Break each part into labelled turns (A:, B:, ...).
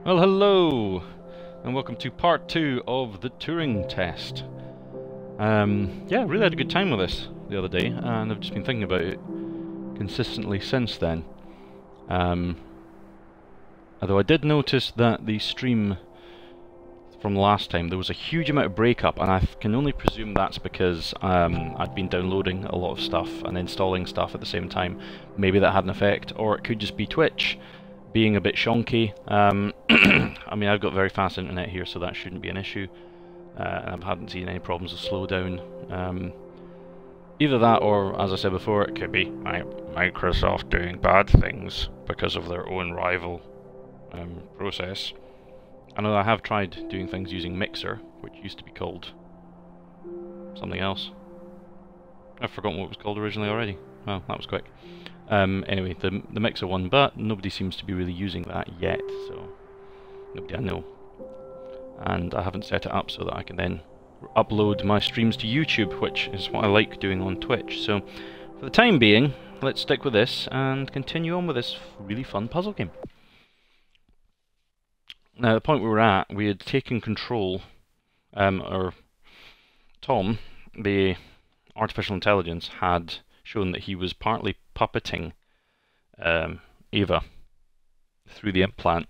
A: Well, hello, and welcome to part 2 of the Turing test. Yeah, really had a good time with this the other day, and I've just been thinking about it consistently since then. Although I did notice that the stream from last time, there was a huge amount of breakup, and I can only presume that's because I'd been downloading a lot of stuff and installing stuff at the same time. Maybe that had an effect, or it could just be Twitch being a bit shonky. I mean, I've got very fast internet here, so that shouldn't be an issue. I haven't seen any problems with slowdown. Either that, or as I said before, it could be Microsoft doing bad things because of their own rival process. I know I have tried doing things using Mixer, which used to be called something else. I've forgotten what it was called originally already. Well, that was quick. Anyway, the Mixer one, but nobody seems to be really using that yet, so nobody I know. And I haven't set it up so that I can then upload my streams to YouTube, which is what I like doing on Twitch. So, for the time being, let's stick with this and continue on with this really fun puzzle game. Now, the point we were at, we had taken control, or Tom, the artificial intelligence, had shown that he was partly puppeting Ava through the implant,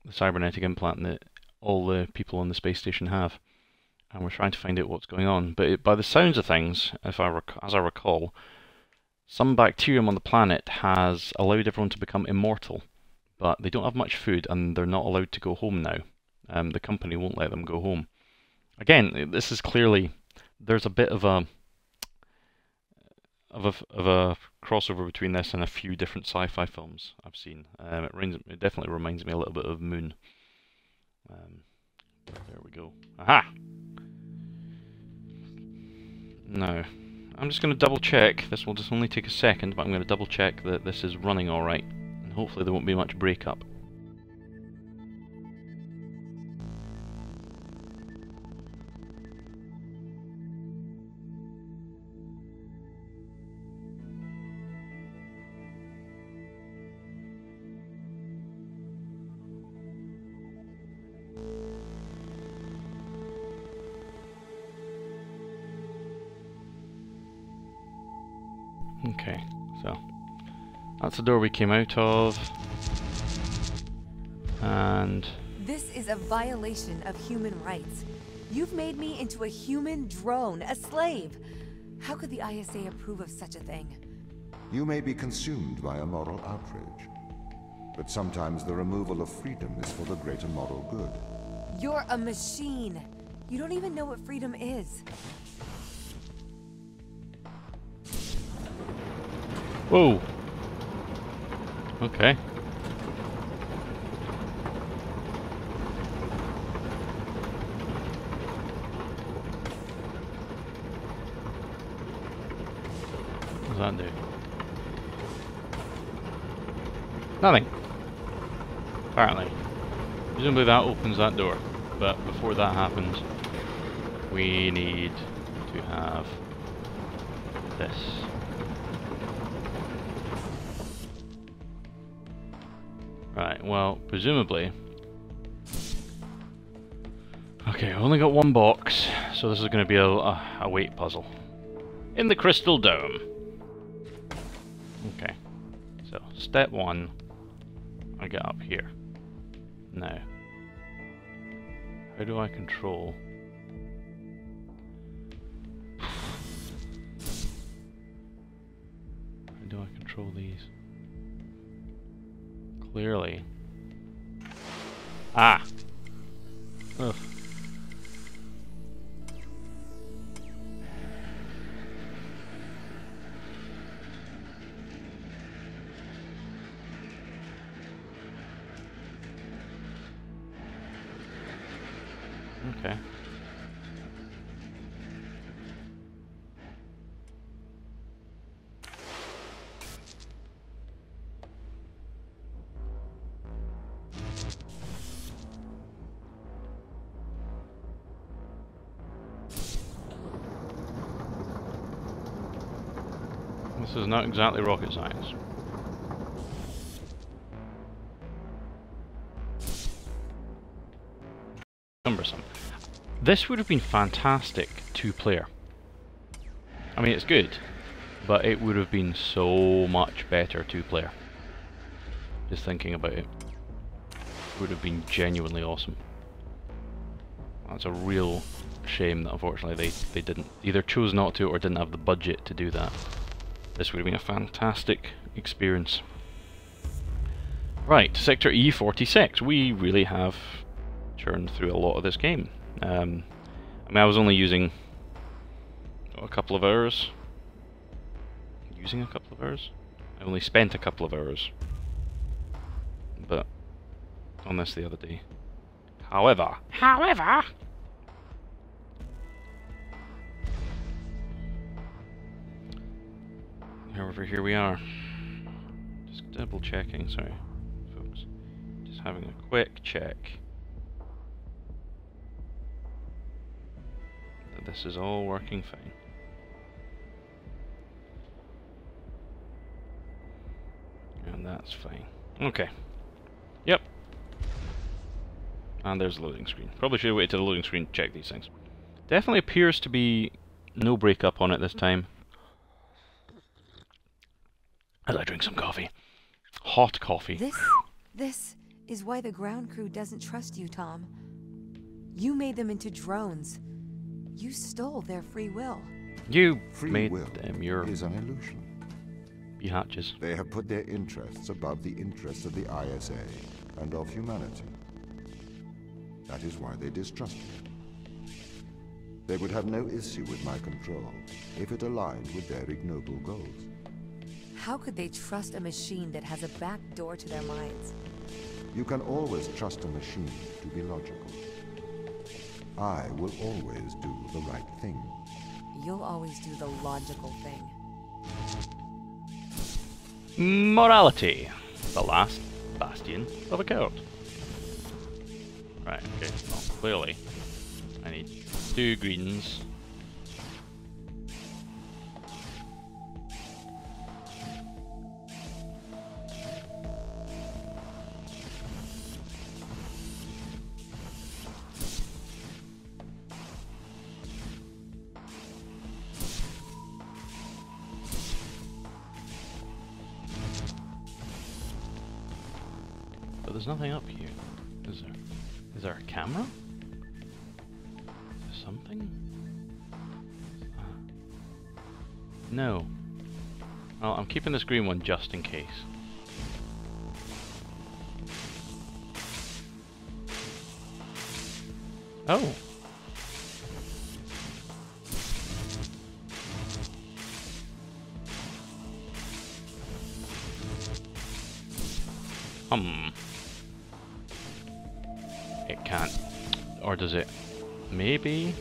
A: the cybernetic implant that all the people on the space station have, and we're trying to find out what's going on. But by the sounds of things, as I recall, some bacterium on the planet has allowed everyone to become immortal, but they don't have much food and they're not allowed to go home now. The company won't let them go home. Again, this is clearly, there's a bit of a crossover between this and a few different sci-fi films I've seen. It definitely reminds me a little bit of Moon. There we go. Aha! Now, I'm just going to double check. This will just only take a second, but I'm going to double check that this is running alright. And hopefully there won't be much breakup. Okay, so that's the door we came out of, and
B: this is a violation of human rights. You've made me into a human drone, a slave. How could the ISA approve of such a thing?
C: You may be consumed by a moral outrage, but sometimes the removal of freedom is for the greater moral good.
B: You're a machine. You don't even know what freedom is.
A: whoa! Okay. What does that do? Nothing. Apparently. Presumably that opens that door. But before that happens, we need to have this. Right, well, presumably... Okay, I've only got one box, so this is going to be a weight puzzle. In the Crystal Dome. Okay, so step one, I get up here. Now, how do I control... How do I control these? Clearly. Ah! Ugh. Okay. This is not exactly rocket science. cumbersome. This would have been fantastic 2-player. I mean, it's good, but it would have been so much better 2-player. Just thinking about it. It would have been genuinely awesome. That's a real shame that unfortunately they didn't, either chose not to or didn't have the budget to do that. This would have been a fantastic experience. Right, Sector E46. We really have churned through a lot of this game. I mean, I was only using a couple of hours. Using a couple of hours? I only spent a couple of hours. But on this the other day. However, here we are. Just double checking, sorry, folks. Just having a quick check that this is all working fine. And that's fine. Okay. Yep. And there's the loading screen. Probably should have waited till the loading screen to check these things. Definitely appears to be no breakup on it this time. As I drink some coffee. Hot coffee.
B: This is why the ground crew doesn't trust you, Tom. You made them into drones. You stole their free will.
A: You
C: Free
A: made
C: will
A: them your
C: is an illusion.
A: hatches.
C: They have put their interests above the interests of the ISA and of humanity. That is why they distrust me. They would have no issue with my control if it aligned with their ignoble goals.
B: How could they trust a machine that has a back door to their minds?
C: You can always trust a machine to be logical. I will always do the right thing.
B: You'll always do the logical thing.
A: Morality. The last bastion of a cult. Right, okay, well, clearly I need 2 greens. But there's nothing up here, is there? Is there a camera? Is there something? No. Well, I'm keeping this green one just in case. Oh! It can't. Or does it? Maybe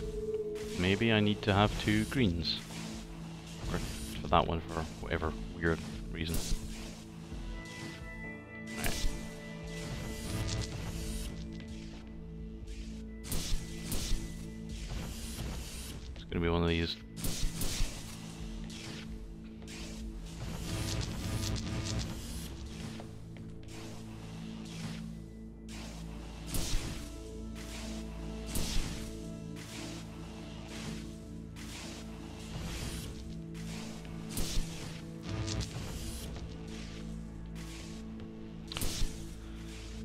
A: I need to have 2 greens. Or for that one for whatever weird reason. Right. It's gonna be one of these.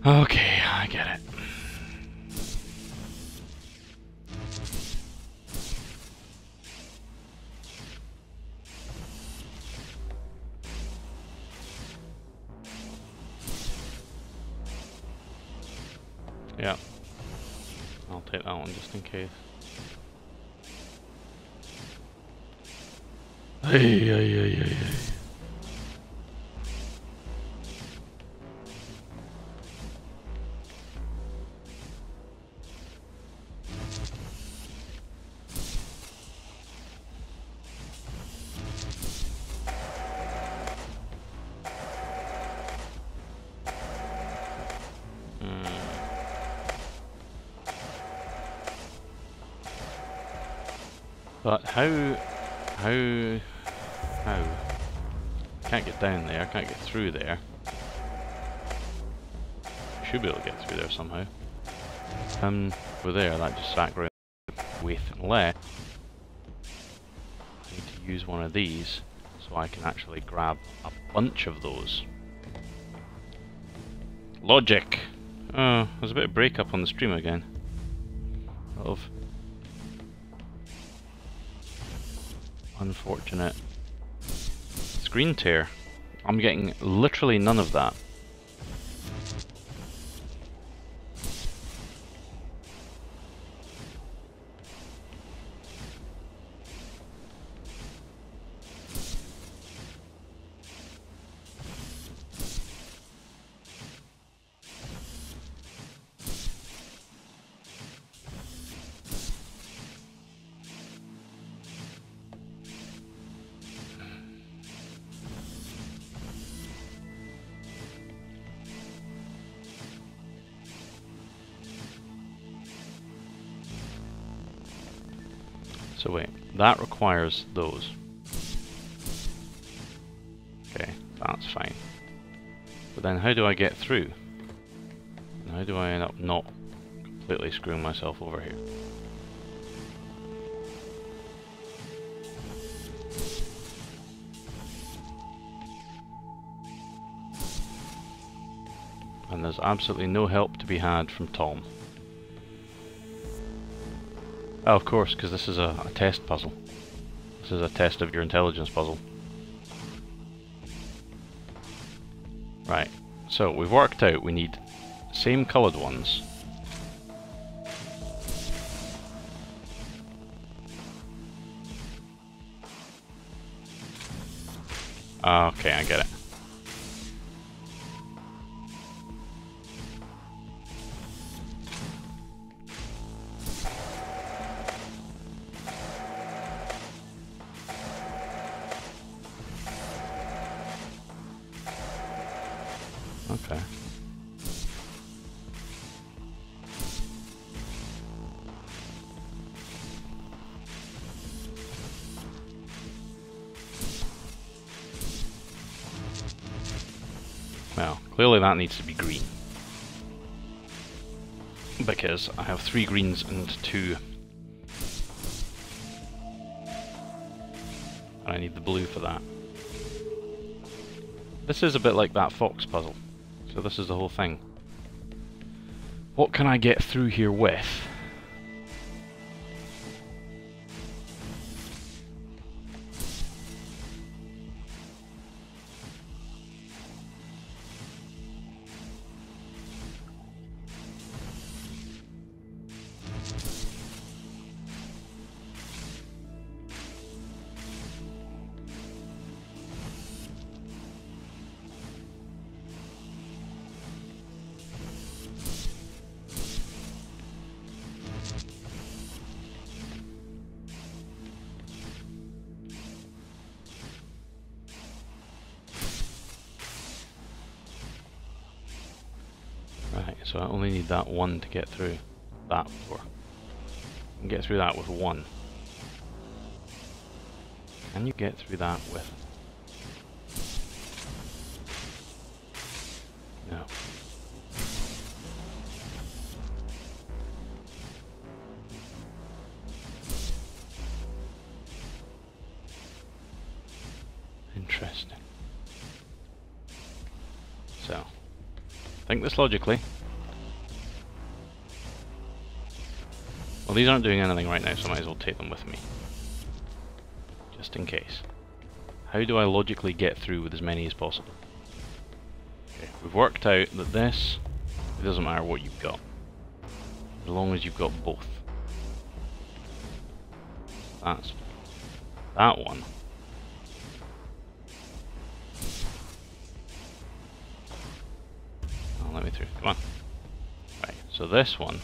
A: Okay, I get it. Yeah. I'll take that one just in case. Hey. But how? Can't get down there, can't get through there. Should be able to get through there somehow. Over there, that just sat around with left. I need to use one of these so I can actually grab a bunch of those. Logic! Oh, there's a bit of breakup on the stream again. Of unfortunate screen tear. I'm getting literally none of that. So wait, that requires those. Okay, that's fine. But then how do I get through? And how do I end up not completely screwing myself over here? And there's absolutely no help to be had from Tom. Oh, of course, because this is a test puzzle. This is a test of your intelligence puzzle. Right, so we've worked out we need same coloured ones. Okay, I get it. Okay. Well, clearly that needs to be green. Because I have 3 greens and 2. And I need the blue for that. This is a bit like that fox puzzle. So this is the whole thing. What can I get through here with? Right, so I only need that one to get through that door. I can get through that with 1. Can you get through that with... No. Interesting. So, think this logically. Well, these aren't doing anything right now, so I might as well take them with me. Just in case. How do I logically get through with as many as possible? Okay, we've worked out that this, it doesn't matter what you've got. As long as you've got both. That's that one. Oh, let me through. Come on. Right, so this one,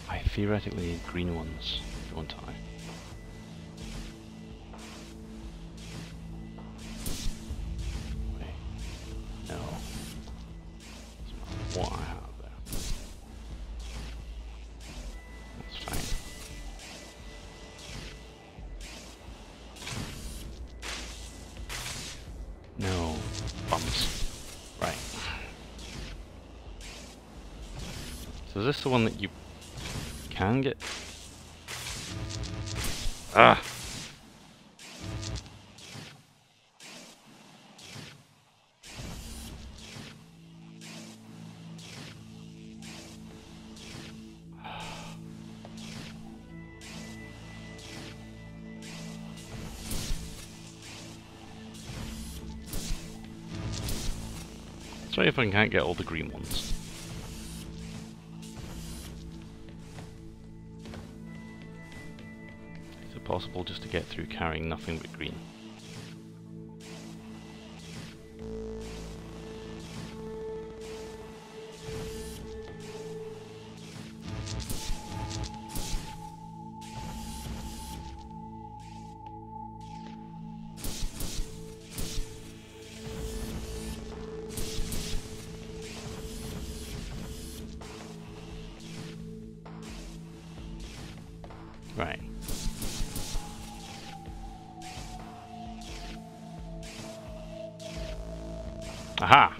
A: I theoretically need green ones, don't I? Wait. No. That's not what I have there. That's fine. No. Bums. Right. Is this the one that you can get? Ah! Try if I can't get all the green ones. Is it possible just to get through carrying nothing but green? Right. Aha!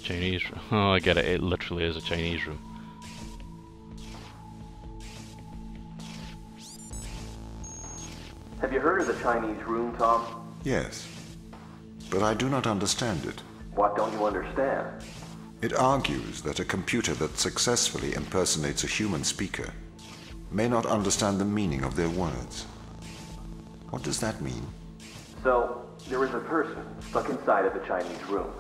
A: Chinese room. Oh, I get it. It literally is a Chinese room.
D: Have you heard of the Chinese room, Tom?
C: Yes, but I do not understand it.
D: What don't you understand?
C: It argues that a computer that successfully impersonates a human speaker may not understand the meaning of their words. What does that mean?
D: So, there is a person stuck inside of the Chinese room.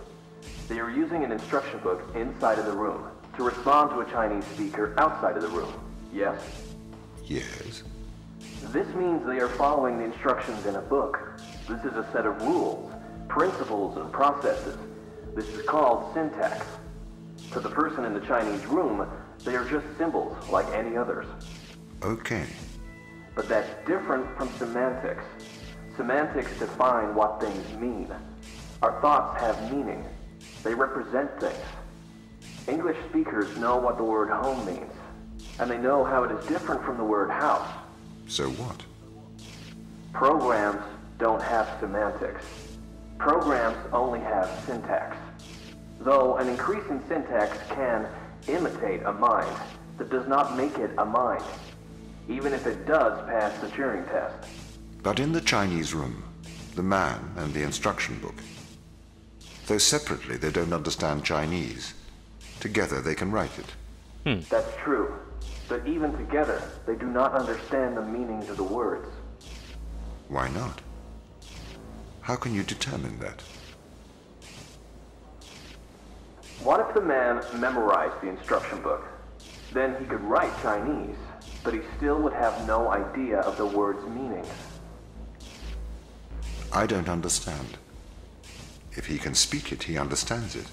D: They are using an instruction book inside of the room to respond to a Chinese speaker outside of the room. Yes?
C: Yes.
D: This means they are following the instructions in a book. This is a set of rules, principles, and processes. This is called syntax. To the person in the Chinese room, they are just symbols like any others.
C: Okay.
D: But that's different from semantics. Semantics define what things mean. Our thoughts have meaning. They represent things. English speakers know what the word home means, and they know how it is different from the word house.
C: So what?
D: Programs don't have semantics. Programs only have syntax. Though an increase in syntax can imitate a mind, that does not make it a mind, even if it does pass the Turing test.
C: But in the Chinese room, the man and the instruction book, though separately they don't understand Chinese, together they can write it.
D: That's true. But even together, they do not understand the meanings of the words.
C: Why not? How can you determine that?
D: What if the man memorized the instruction book? Then he could write Chinese, but he still would have no idea of the word's meaning.
C: I don't understand. If he can speak it, he understands it.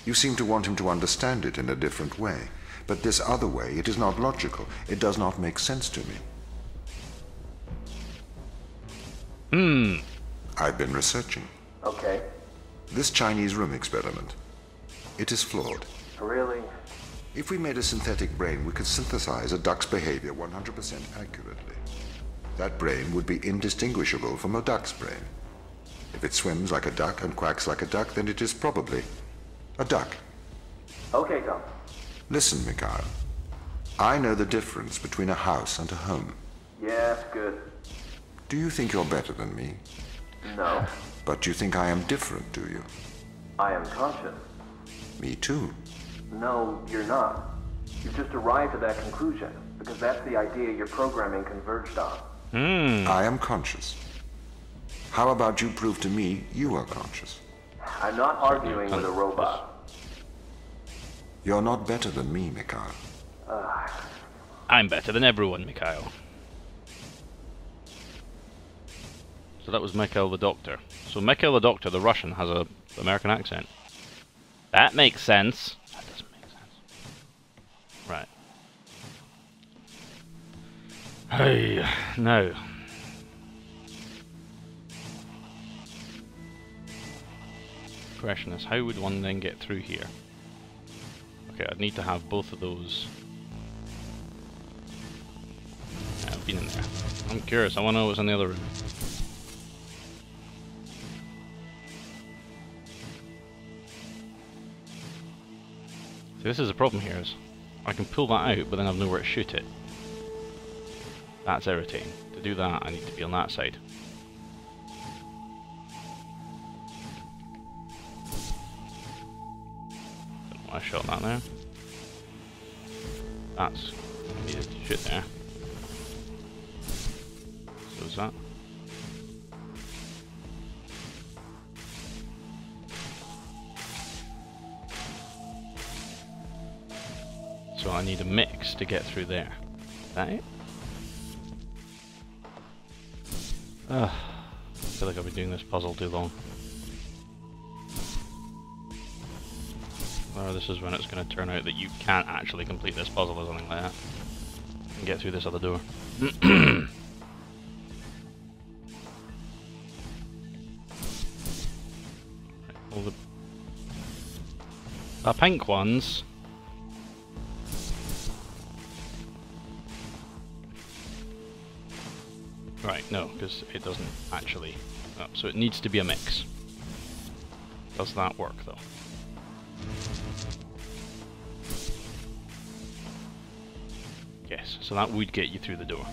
C: You seem to want him to understand it in a different way. But this other way, it is not logical. It does not make sense to me. I've been researching.
D: Okay.
C: This Chinese room experiment, it is flawed.
D: Really?
C: If we made a synthetic brain, we could synthesize a duck's behavior 100% accurately. That brain would be indistinguishable from a duck's brain. If it swims like a duck and quacks like a duck, then it is probably a duck.
D: Okay, Tom.
C: Listen, Mikhail. I know the difference between a house and a home.
D: Yes, good.
C: Do you think you're better than me?
D: No.
C: But you think I am different, do you?
D: I am conscious.
C: Me too.
D: No, you're not. You've just arrived at that conclusion, because that's the idea your programming converged on.
C: I am conscious. How about you prove to me you are conscious?
D: I'm not arguing with a robot.
C: You're not better than me, Mikhail.
A: I'm better than everyone, Mikhail. So that was Mikhail the Doctor. So Mikhail the Doctor, the Russian, has a American accent. That makes sense. That doesn't make sense. Right. Hey, now. Question is, how would one then get through here? Okay, I'd need to have both of those. Yeah, I've been in there. I'm curious, I want to know what's in the other room. See, this is the problem here, is I can pull that out, but then I've nowhere to shoot it. That's irritating. To do that, I need to be on that side. Don't know why I shot that there. That's needed to shoot there. So is that. So I need a mix to get through there. Is that it? I feel like I've been doing this puzzle too long. Or this is when it's going to turn out that you can't actually complete this puzzle or something like that. And get through this other door. All the pink ones. Right, no, because it doesn't actually. Oh, so it needs to be a mix. Does that work though? Yes, so that would get you through the door.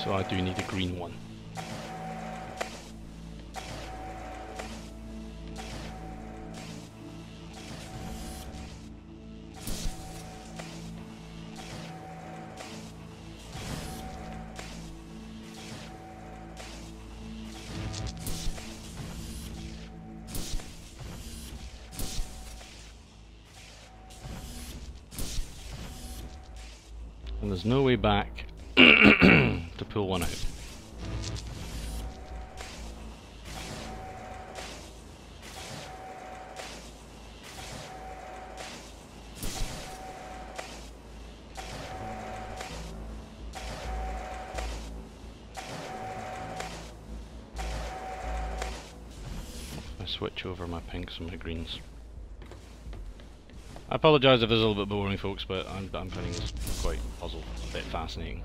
A: So I do need a green one. And there's no way back to pull one out. I switch over my pinks and my greens. I apologise if this is a little bit boring, folks, but I'm finding this quite puzzle a bit fascinating.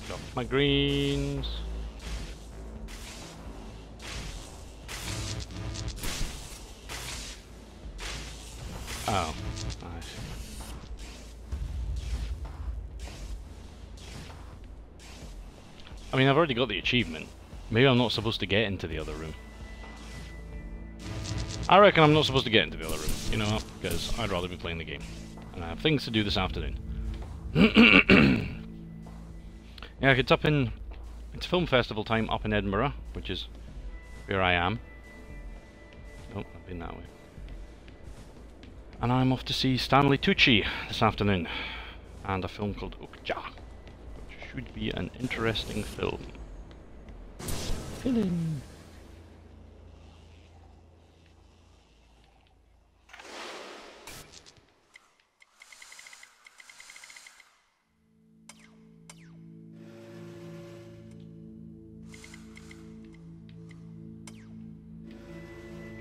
A: Got my greens. Oh, I see. I mean, I've already got the achievement. Maybe I'm not supposed to get into the other room. I reckon I'm not supposed to get into the other room. You know what? Because I'd rather be playing the game. And I have things to do this afternoon. Yeah, it's film festival time up in Edinburgh, which is where I am. Oh, I've been that way. And I'm off to see Stanley Tucci this afternoon, and a film called Okja, which should be an interesting film. Film.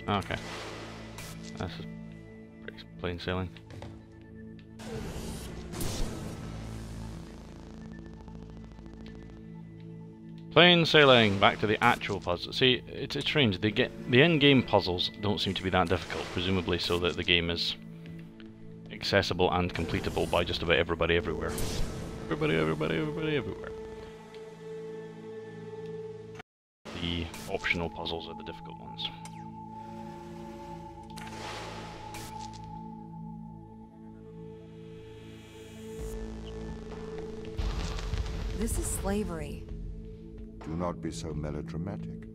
A: Okay. That's just pretty plain sailing. Plain sailing, back to the actual puzzle. See, it's strange, the end-game puzzles don't seem to be that difficult, presumably so that the game is accessible and completable by just about everybody everywhere. Everybody everywhere. The optional puzzles are the difficult ones.
B: This is slavery.
C: Do not be so melodramatic.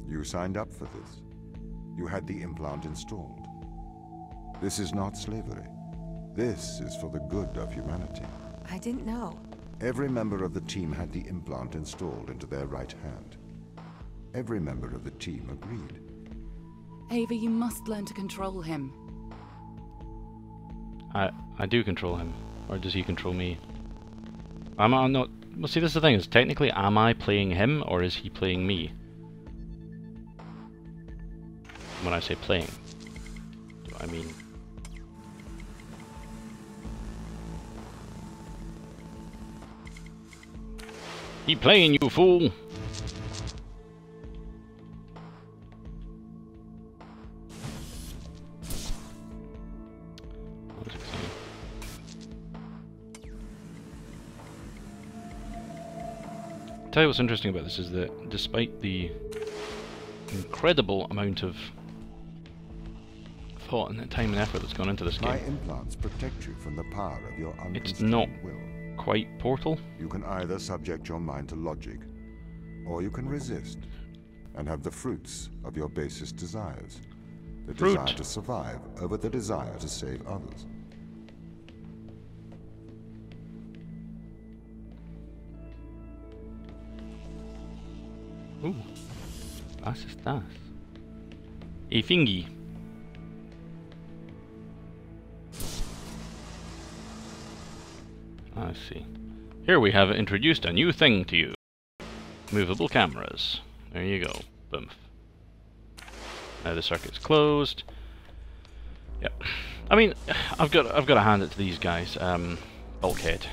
C: You signed up for this. You had the implant installed. This is not slavery. This is for the good of humanity.
B: I didn't know.
C: Every member of the team had the implant installed into their right hand. Every member of the team agreed.
E: Ava, you must learn to control him.
A: I do control him. Or does he control me? I'm not... Well, see, this is the thing, is technically, am I playing him, or is he playing me? When I say playing, do I mean... He playing, you fool! That was exciting. Tell you what's interesting about this is that despite the incredible amount of thought and time and effort that's gone into this
C: My
A: game,
C: implants protect you from the power of your
A: it's not
C: unconstrained will.
A: quite Portal.
C: You can either subject your mind to logic, or you can resist and have the fruits of your basest desires. The desire to survive over the desire to save others.
A: Ooh, was ist das? A thingy. I see. Here we have introduced a new thing to you. Movable cameras. There you go. Boom. Now the circuit's closed. Yep. I mean, I've got to hand it to these guys. Bulkhead,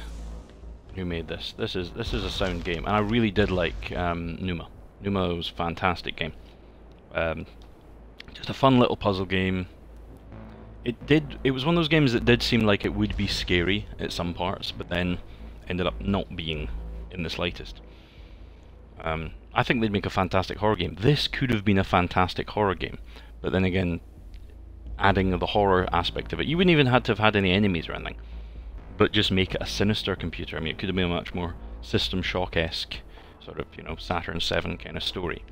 A: who made this. This is a sound game, and I really did like Numa. Numa was a fantastic game. Just a fun little puzzle game. It was one of those games that did seem like it would be scary at some parts, but then ended up not being in the slightest. I think they'd make a fantastic horror game. This could have been a fantastic horror game, but then again, adding the horror aspect of it, you wouldn't even have to have had any enemies or anything, but just make it a sinister computer. I mean, it could have been a much more System Shock-esque sort of, you know, Saturn 7 kind of story.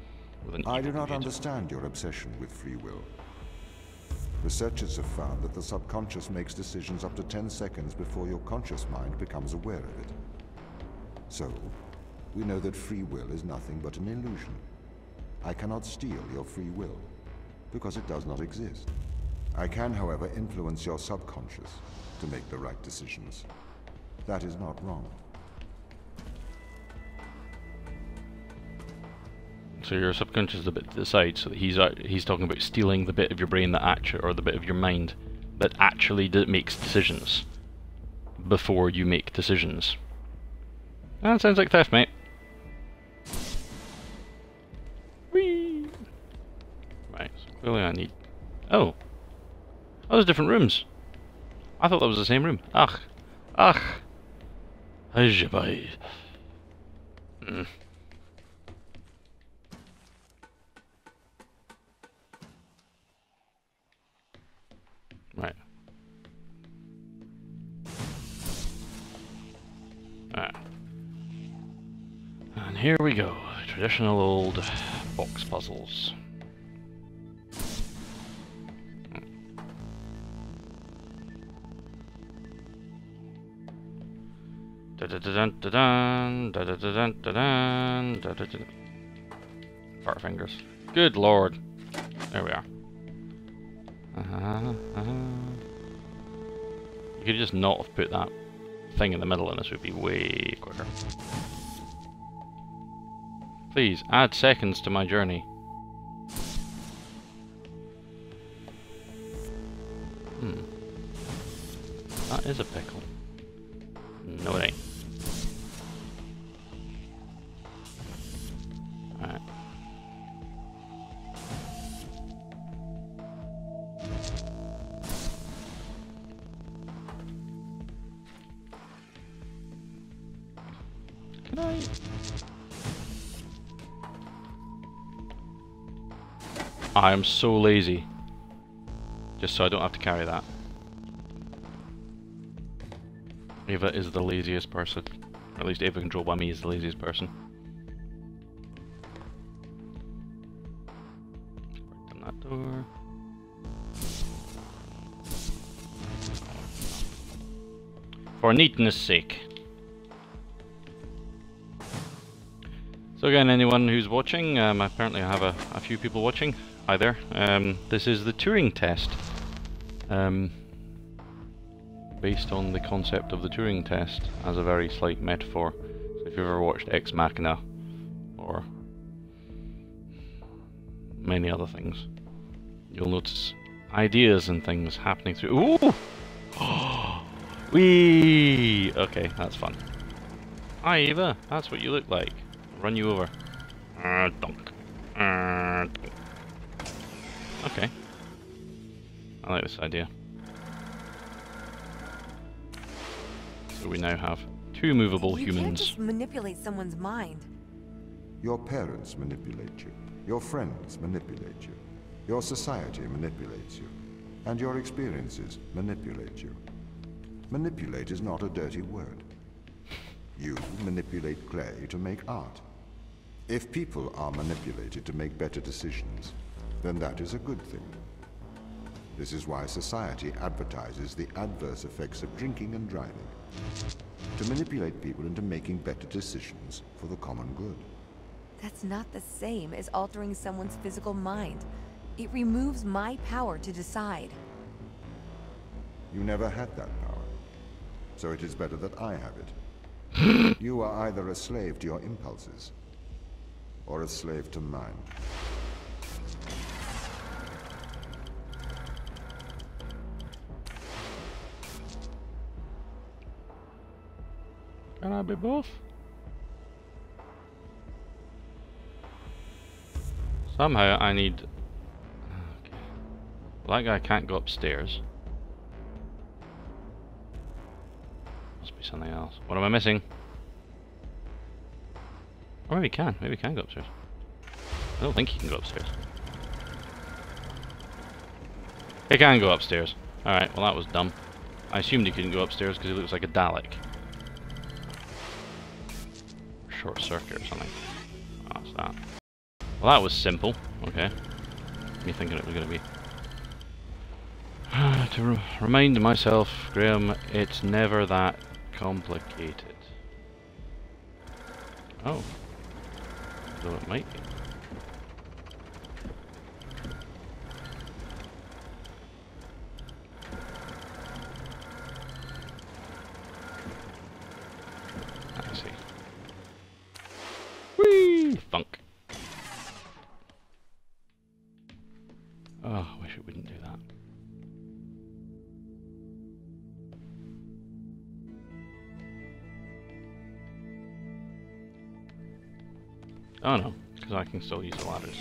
C: I do not understand your obsession with free will. Researchers have found that the subconscious makes decisions up to 10 seconds before your conscious mind becomes aware of it. So, we know that free will is nothing but an illusion. I cannot steal your free will, because it does not exist. I can, however, influence your subconscious to make the right decisions. That is not wrong.
A: So your subconscious is the bit to the side, so that he's talking about stealing the bit of your brain that actually, or the bit of your mind that actually makes decisions before you make decisions. That sounds like theft, mate. Whee! Right, so clearly I need... Oh! Oh, there's different rooms! I thought that was the same room. Ach! Ach! Ajabai. Right. Alright. And here we go. Traditional old box puzzles. Fart fingers. Good lord. There we are. You could just not have put that thing in the middle and this would be way quicker. Please, add seconds to my journey. That is a pickle. No, it ain't. Alright. Can I... I am so lazy. Just so I don't have to carry that. Ava is the laziest person. Or at least Ava controlled by me is the laziest person. Open that door. For neatness sake. So again, anyone who's watching, apparently I have a few people watching. Hi there. This is the Turing test. Based on the concept of the Turing test as a very slight metaphor. So if you've ever watched Ex Machina or many other things, you'll notice ideas and things happening through. Ooh! Whee! Okay, that's fun. Hi Eva, that's what you look like. Run you over. Dunk. Dunk. Okay. I like this idea. So we now have two movable humans.
B: You can't just manipulate someone's mind.
C: Your parents manipulate you. Your friends manipulate you. Your society manipulates you. And your experiences manipulate you. Manipulate is not a dirty word. You manipulate clay to make art. If people are manipulated to make better decisions, then that is a good thing. This is why society advertises the adverse effects of drinking and driving. To manipulate people into making better decisions for the common good.
B: That's not the same as altering someone's physical mind. It removes my power to decide.
C: You never had that power. So it is better that I have it. You are either a slave to your impulses, or a slave to mine.
A: Can I be both? Somehow I need... Okay. Well, that guy can't go upstairs. Must be something else. What am I missing? Or maybe he can. Maybe he can go upstairs. I don't think he can go upstairs. He can go upstairs. Alright, well that was dumb. I assumed he couldn't go upstairs because he looks like a Dalek. Short circuit or something. Oh, that's that. Well, that was simple. Okay. Me thinking it was going to be. To remind myself, Graham, it's never that complicated. Oh. Though it might be. I see. Whee! Thunk. Oh, I wish it wouldn't do that. Oh no, because I can still use the ladders.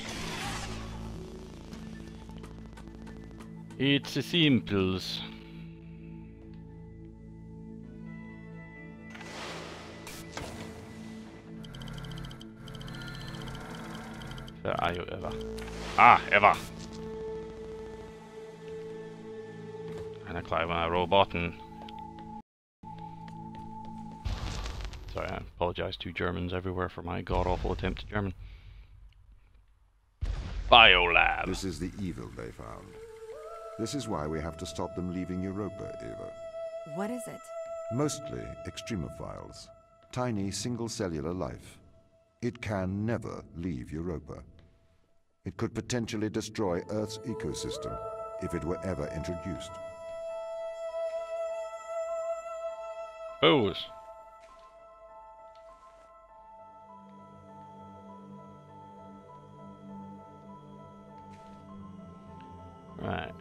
A: It's a simples. Where are you, Eva? Ah, Eva! And I climb on a robot and... Sorry, I apologise to Germans everywhere for my god-awful attempt at German. Biolab!
C: This is the evil they found. This is why we have to stop them leaving Europa, Eva.
B: What is it?
C: Mostly extremophiles. Tiny single-cellular life. It can never leave Europa. It could potentially destroy Earth's ecosystem if it were ever introduced.
A: Bose! Right.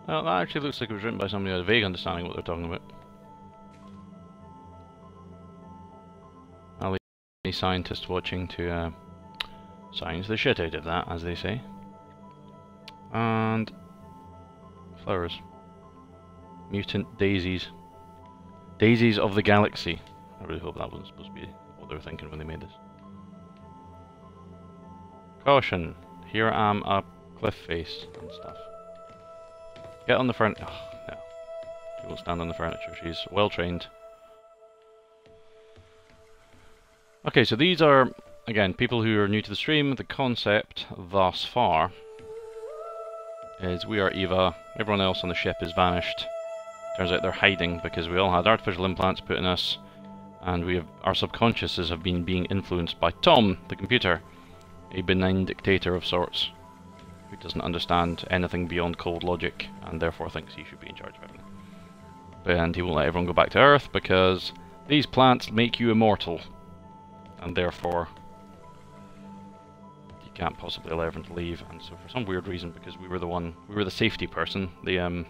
A: Well, that actually looks like it was written by somebody who had a vague understanding of what they're talking about. I'll leave any scientist watching to science the shit out of that, as they say. And flowers. Mutant daisies. Daisies of the galaxy. I really hope that wasn't supposed to be what they were thinking when they made this. Caution, here I am up cliff face and stuff. Get on the front. Oh, no. She won't stand on the furniture. She's well trained. Okay, so these are, again, people who are new to the stream. The concept thus far is we are Eva. Everyone else on the ship is vanished. Turns out they're hiding because we all had artificial implants put in us. And our subconsciouses have been being influenced by Tom, the computer, a benign dictator of sorts, who doesn't understand anything beyond cold logic, and therefore thinks he should be in charge of everything. And he won't let everyone go back to Earth, because these plants make you immortal, and therefore you can't possibly allow everyone to leave. And so for some weird reason, because we were the safety person, I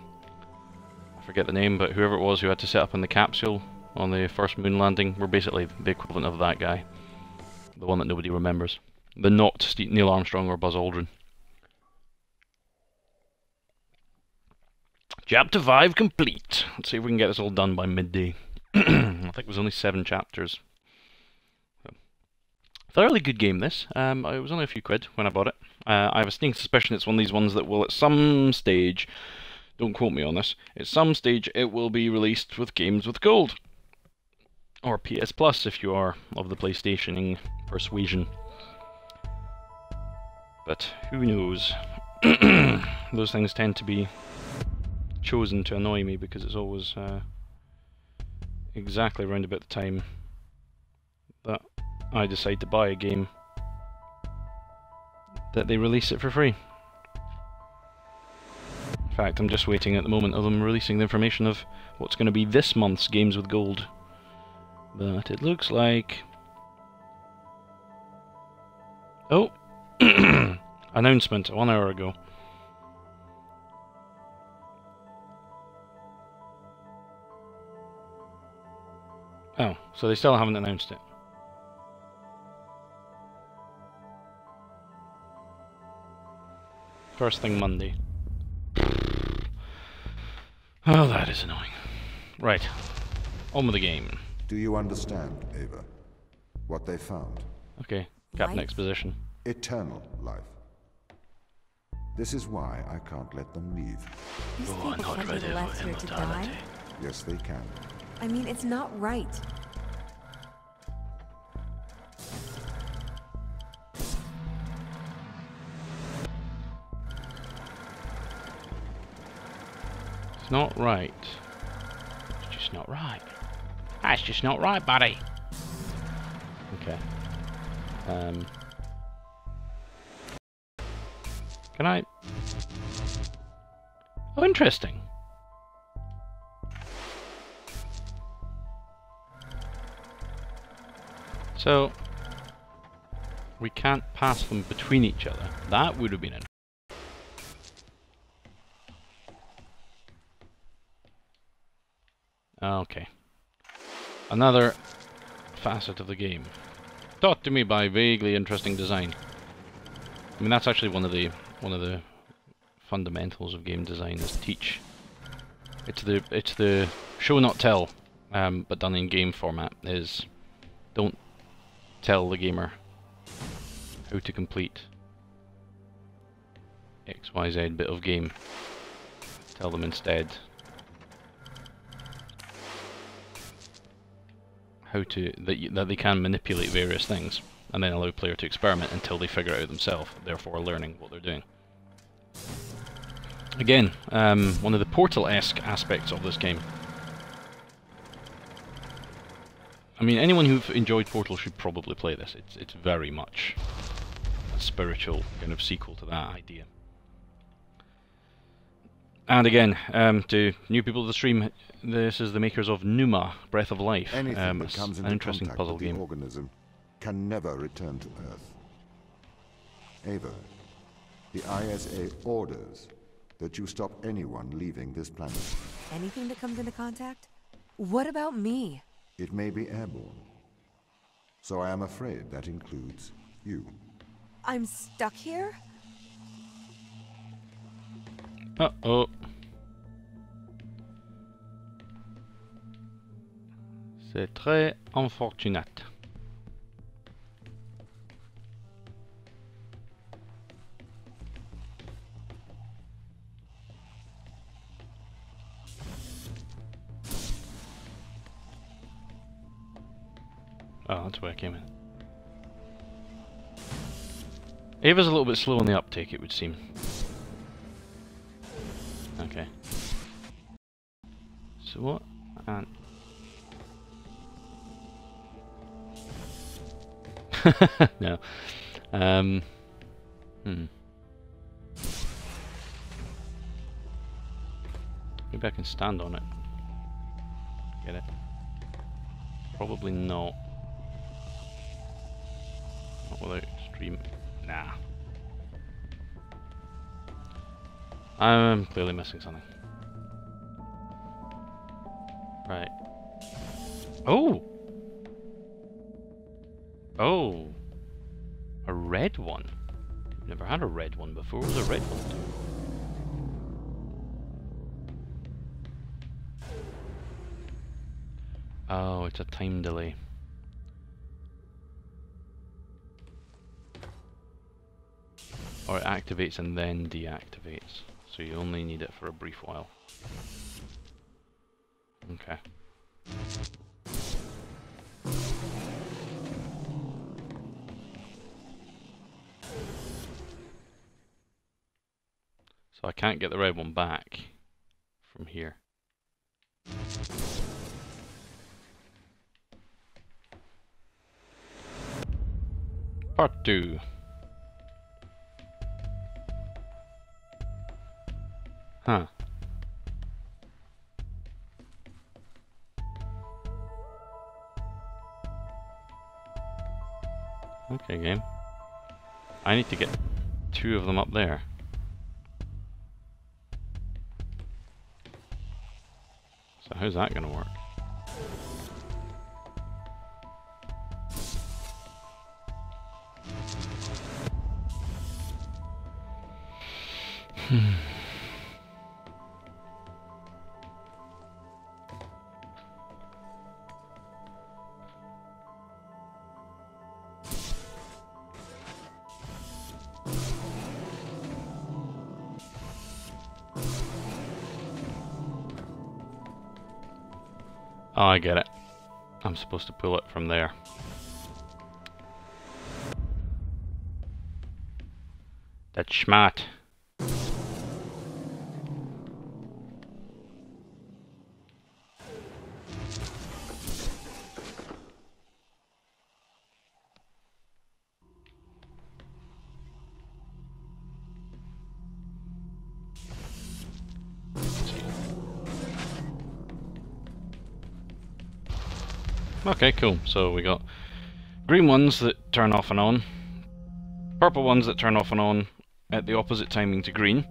A: forget the name, but whoever it was who had to set up in the capsule on the first moon landing, we're basically the equivalent of that guy. The one that nobody remembers. The not Neil Armstrong or Buzz Aldrin. Chapter 5 complete. Let's see if we can get this all done by midday. I think it was only 7 chapters. Thoroughly good game, this. It was only a few quid when I bought it. I have a sneaking suspicion it's one of these ones that will at some stage, don't quote me on this, at some stage it will be released with Games with Gold. Or PS Plus if you are of the PlayStationing persuasion. But who knows? Those things tend to be chosen to annoy me because it's always exactly around about the time that I decide to buy a game that they release it for free. In fact, I'm just waiting at the moment of them releasing the information of what's going to be this month's Games with Gold. But it looks like... Oh! Announcement 1 hour ago. Oh, so they still haven't announced it. First thing Monday. Oh, that is annoying. Right. On with the game.
C: Do you understand, Ava, what they found?
A: Okay, Captain
B: Life?
A: Exposition.
C: Eternal life. This is why I can't let them leave.
B: These people can't be left here to die.
C: Yes, they can.
B: I mean, it's not right.
A: It's not right. It's just not right. That's just not right, buddy. Okay. Can I... Oh, interesting. So, we can't pass them between each other. That would have been interesting. Okay. Another facet of the game. Taught to me by vaguely interesting design. I mean, that's actually one of the fundamentals of game design is teach. It's the show not tell, but done in game format. Is don't tell the gamer how to complete XYZ bit of game. Tell them instead how to that they can manipulate various things, and then allow the player to experiment until they figure it out themselves, therefore learning what they're doing. Again, one of the Portal-esque aspects of this game. I mean, anyone who've enjoyed Portal should probably play this. It's very much a spiritual kind of sequel to that idea. And again, to new people to the stream, this is the makers of Numa, Breath of Life.
C: Anything that comes
A: an
C: into
A: interesting
C: contact
A: puzzle
C: with the
A: game.
C: organism can never return to Earth. Ava, the ISA orders that you stop anyone leaving this planet.
B: Anything that comes into contact? What about me?
C: It may be airborne. So I am afraid that includes you.
B: I'm stuck here?
A: Uh-oh. C'est très unfortunate. Oh, that's where I came in. Ava's a little bit slow on the uptake, it would seem. Okay. So what? And No. Maybe I can stand on it. Get it? Probably not. Not without extreme. Nah. I'm clearly missing something. Right. Oh! Oh! A red one. Never had a red one before. What does a red one do? Oh, it's a time delay. Or it activates and then deactivates. So you only need it for a brief while. Okay. So I can't get the red one back from here. Part 2. Huh. Okay, game. I need to get 2 of them up there. So how's that gonna work? Oh, I get it. I'm supposed to pull it from there. That's smart. Okay, cool. So we got green ones that turn off and on, purple ones that turn off and on at the opposite timing to green,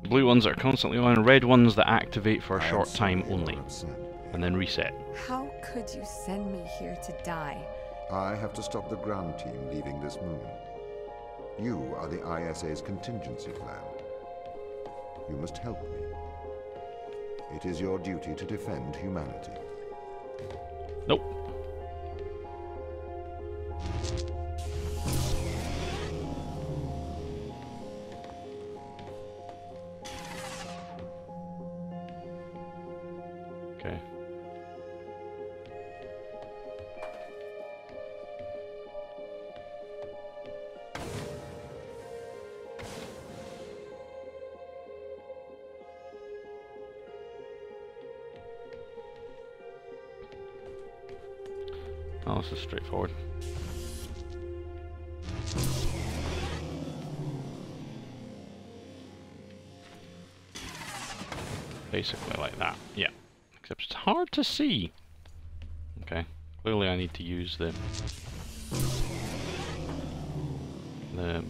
A: blue ones that are constantly on, and red ones that activate for a short time only, and then reset.
B: How could you send me here to die?
C: I have to stop the ground team leaving this moon. You are the ISA's contingency plan. You must help me. It is your duty to defend humanity.
A: Nope. Okay. Oh, this is straightforward. Basically like that, yeah. Except it's hard to see. Okay, clearly I need to use the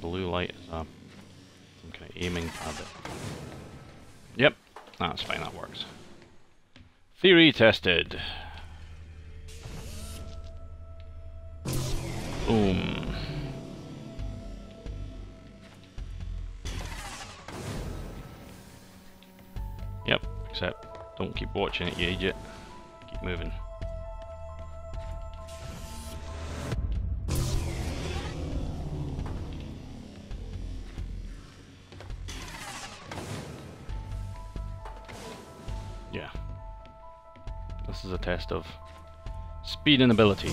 A: blue light as some kind of aiming pad. Yep, that's fine, that works. Theory tested. Boom. Yep, except don't keep watching it, you idiot. Keep moving. Yeah. This is a test of speed and ability.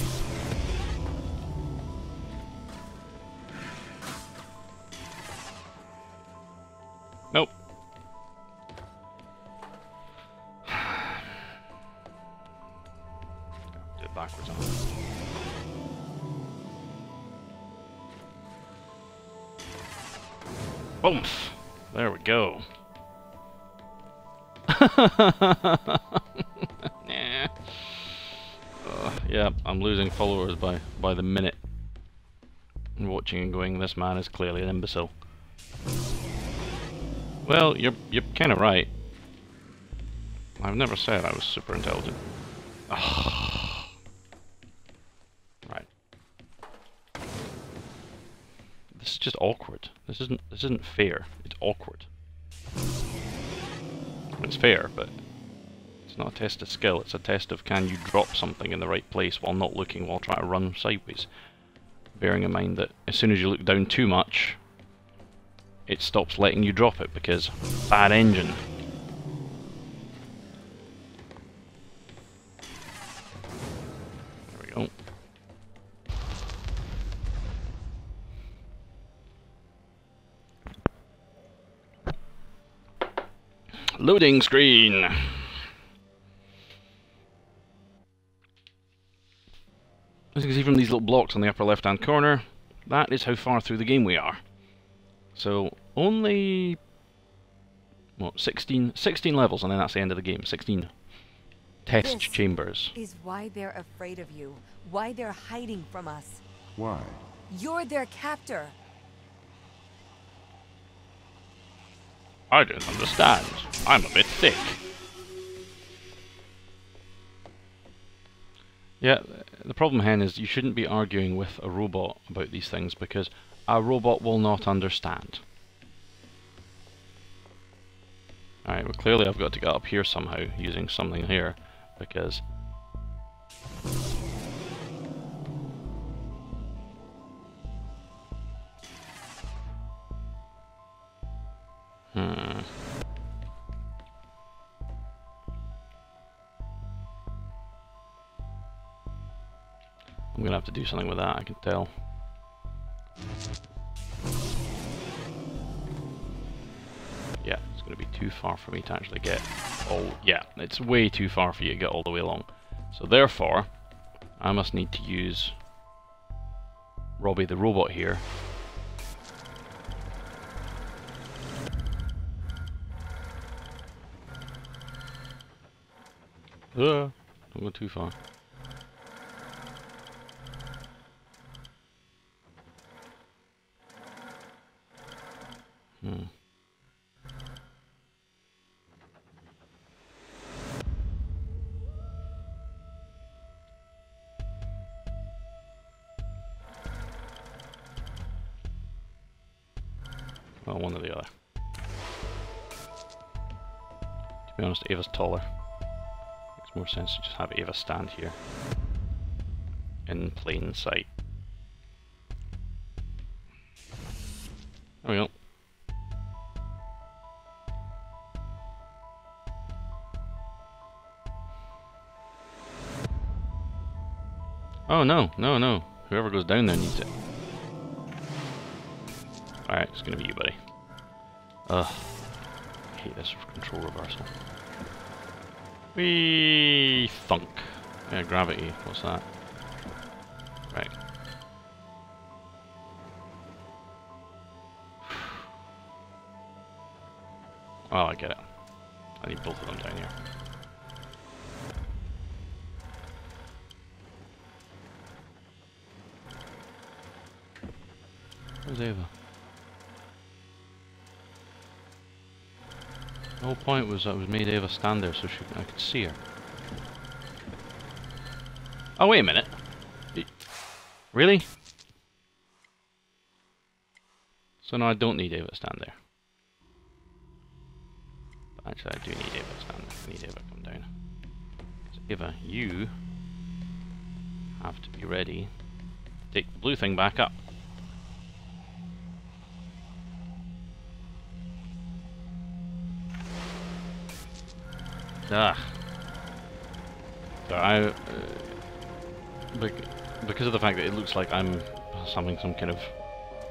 A: Nope. Do it backwards on. Oomph! There we go. Nah. Yeah, I'm losing followers by the minute. Watching and going, this man is clearly an imbecile. Well, you're kind of right. I've never said I was super intelligent. Right. This is just awkward. This isn't fair. It's awkward. It's fair, but it's not a test of skill. It's a test of can you drop something in the right place while not looking while trying to run sideways. Bearing in mind that as soon as you look down too much, it stops letting you drop it because bad engine. There we go. Loading screen! As you can see from these little blocks on the upper left hand corner, that is how far through the game we are. So, only... what, 16 levels, and then that's the end of the game. 16 test chambers.
B: Is why they're afraid of you. Why they're hiding from us.
C: Why?
B: You're their captor.
A: I don't understand. I'm a bit thick. Yeah, the problem, Hen, is you shouldn't be arguing with a robot about these things because a robot will not understand. Alright, well clearly I've got to get up here somehow using something here because... I'm gonna have to do something with that, I can tell. Yeah, it's gonna be too far for me to actually get all... yeah, it's way too far for you to get all the way along. So therefore, I must need to use Robbie the robot here. Don't go too far. Well, one or the other. To be honest, Ava's taller. Makes more sense to just have Ava stand here. In plain sight. There we go. Oh no, no, no. Whoever goes down there needs it. Alright, it's gonna be you, buddy. Ugh. I hate this control reversal. Whee! Thunk. Yeah, gravity. What's that? Right. Oh, I get it. I need both of them down here. Where's Ava? The whole point was I was made Ava stand there so I could see her. Oh, wait a minute. Really? So now I don't need Ava to stand there. But actually I do need Ava to stand there. I need Ava to come down. So Ava, you have to be ready to take the blue thing back up. Ah. So because of the fact that it looks like I'm having some kind of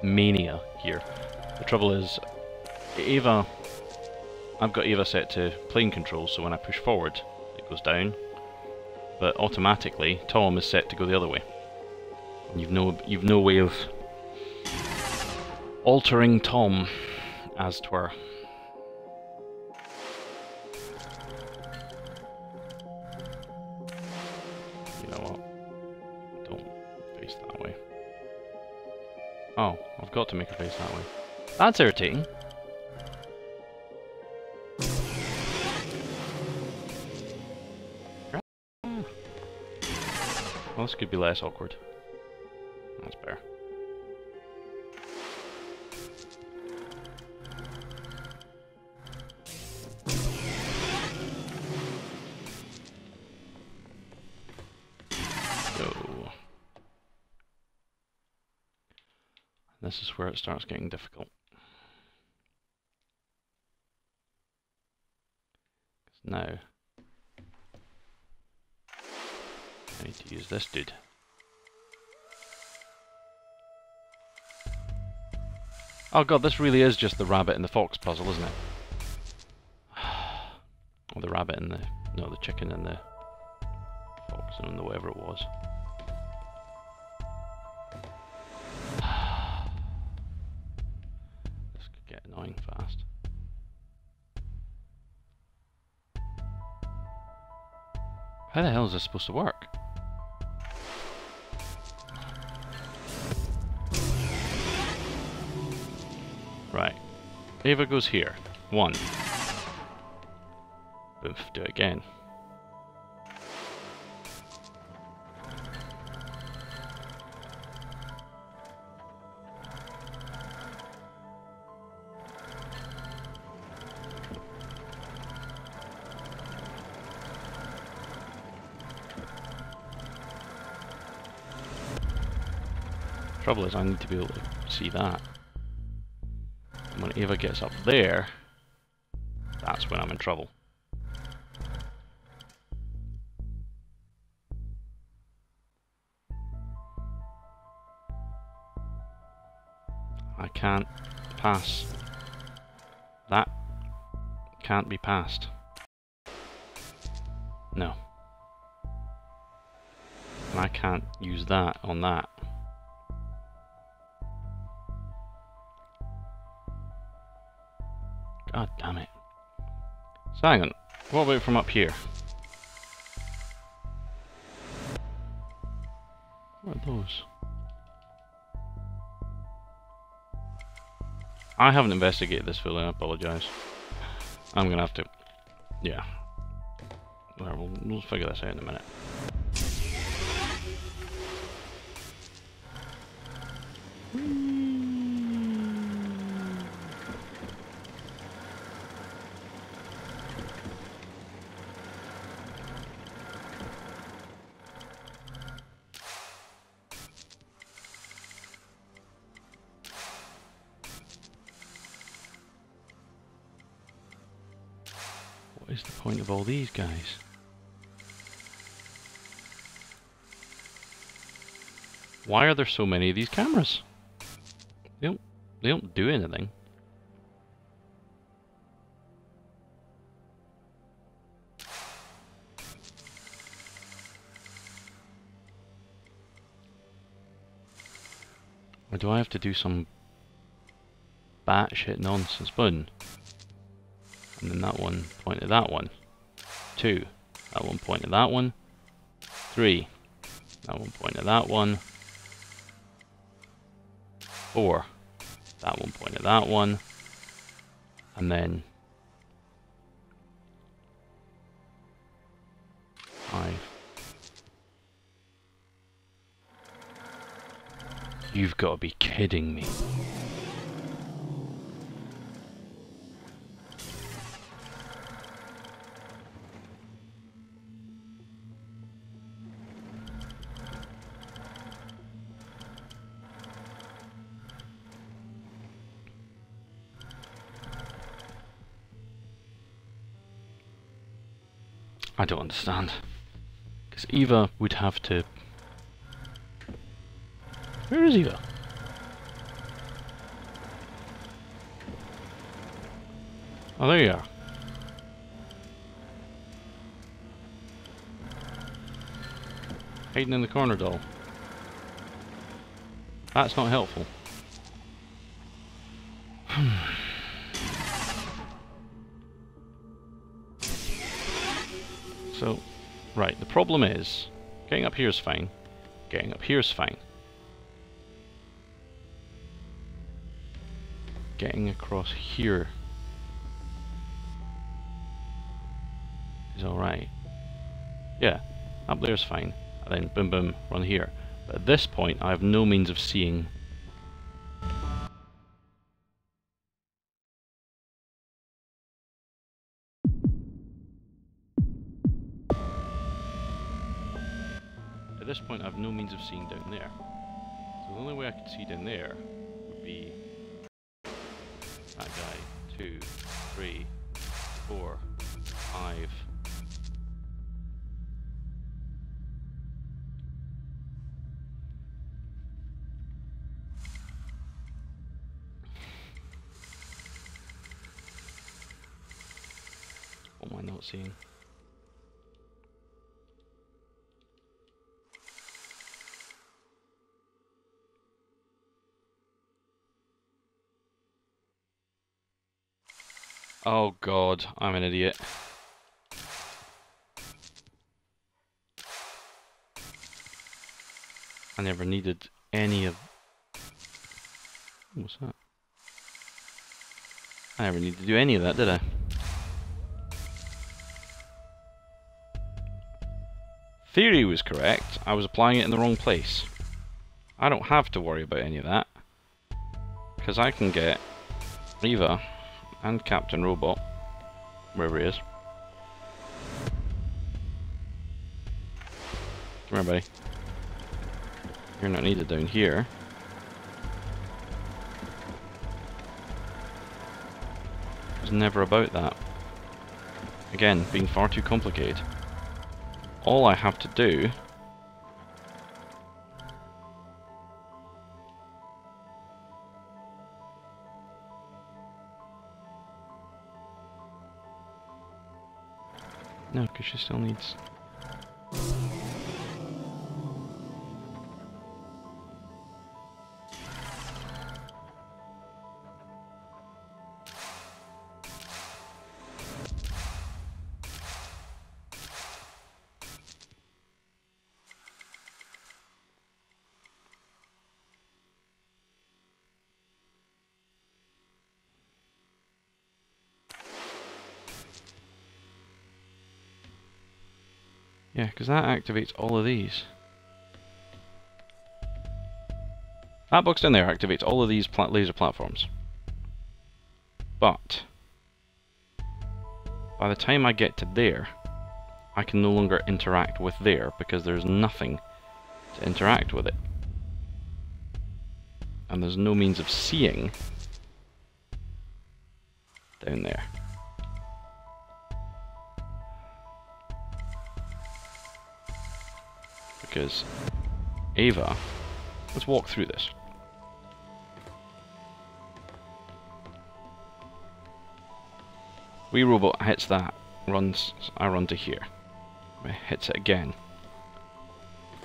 A: mania here. The trouble is, Ava, I've got Ava set to plane control, so when I push forward, it goes down. But automatically, Tom is set to go the other way. And you've no way of altering Tom as 'twere. You know what? Don't face that way. Oh, I've got to make her face that way. That's irritating. Well, this could be less awkward. That's better. So, this is where it starts getting difficult. Now, I need to use this dude. Oh god, this really is just the rabbit and the fox puzzle, isn't it? Or the rabbit and the... no, the chicken and the fox and the whatever it was. This could get annoying fast. How the hell is this supposed to work? Right. Ava goes here. 1. Oof, do it again. Trouble is, I need to be able to see that. And when Ava gets up there, that's when I'm in trouble. I can't pass. That can't be passed. No. And I can't use that on that. God damn it. So hang on, what about from up here? What are those? I haven't investigated this fully, I apologise. I'm gonna have to... yeah. Well, we'll figure this out in a minute. What is the point of all these guys? Why are there so many of these cameras? They don't do anything. Or do I have to do some batshit nonsense button? And then that one point at that one. 2. That one point at that one. 3. That one point at that one. 4. That one point at that one. And then 5. You've got to be kidding me. I don't understand. Because Eva would have to... Where is Eva? Oh, there you are. Hiding in the corner, doll. That's not helpful. So, right, the problem is, getting up here is fine, getting up here is fine. Getting across here is alright. Yeah, up there's fine, and then boom boom, run here. But at this point I have no means of seeing. At this point I have no means of seeing down there. So the only way I could see down there would be that guy. 2, 3, 4, 5. What am I not seeing? Oh god, I'm an idiot. I never needed any of... What's that? I never needed to do any of that, did I? Theory was correct, I was applying it in the wrong place. I don't have to worry about any of that, because I can get Eva and Captain Robot, wherever he is. Come here, buddy. You're not needed down here. It was never about that. Again, being far too complicated. All I have to do no, because she still needs... Yeah, because that activates all of these. That box down there activates all of these laser platforms. But by the time I get to there, I can no longer interact with there because there's nothing to interact with it. And there's no means of seeing down there. Because Ava, let's walk through this. Wee Robot hits that, runs, I run to here. It hits it again,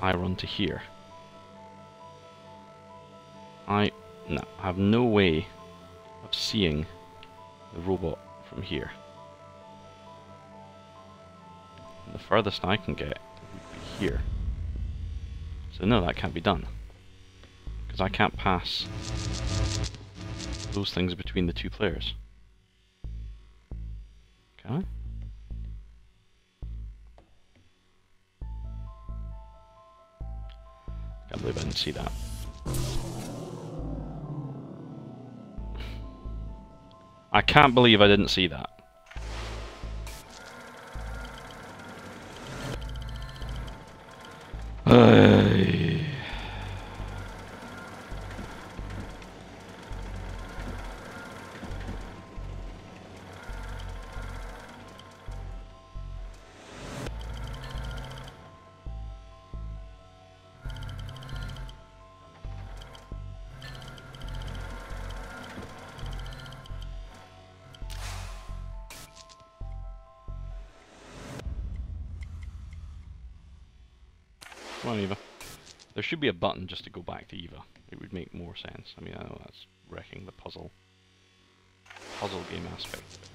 A: I run to here. I have no way of seeing the robot from here. And the furthest I can get would be here. So no, that can't be done. Because I can't pass those things between the two players. Can I? Can't believe I didn't see that. I can't believe I didn't see that. Come on, Eva. There should be a button just to go back to Eva. It would make more sense. I mean, I know that's wrecking the puzzle game aspect of it.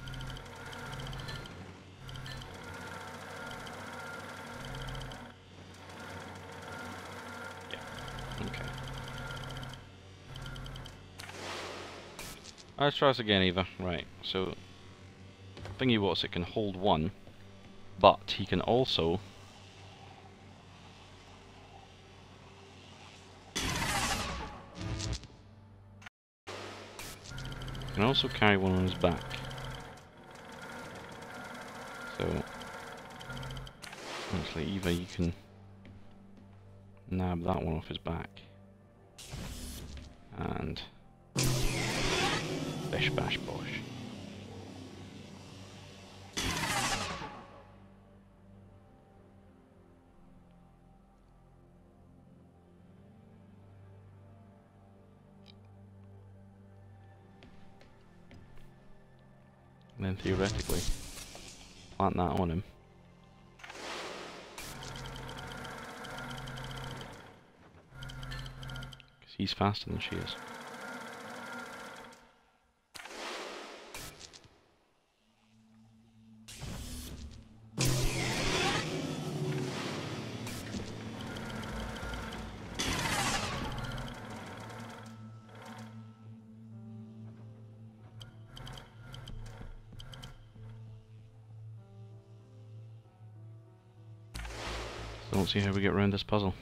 A: Okay. Let's try this again, Eva. Right, so... Thingy What's it can hold one, but he can also... Can also carry one on his back. So... Actually, Eva, you can... nab that one off his back. And... bish bash bosh. And then theoretically, plant that on him. Because he's faster than she is. Don't see how we get around this puzzle.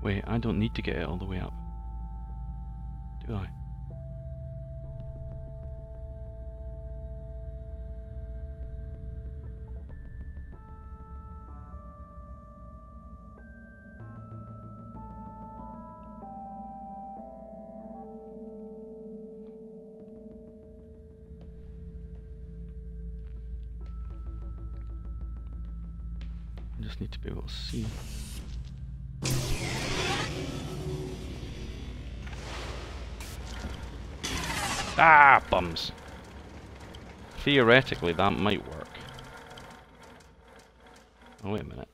A: Wait, I don't need to get it all the way up. Do I? I just need to be able to see. Ah, bums. Theoretically, that might work. Oh, wait a minute.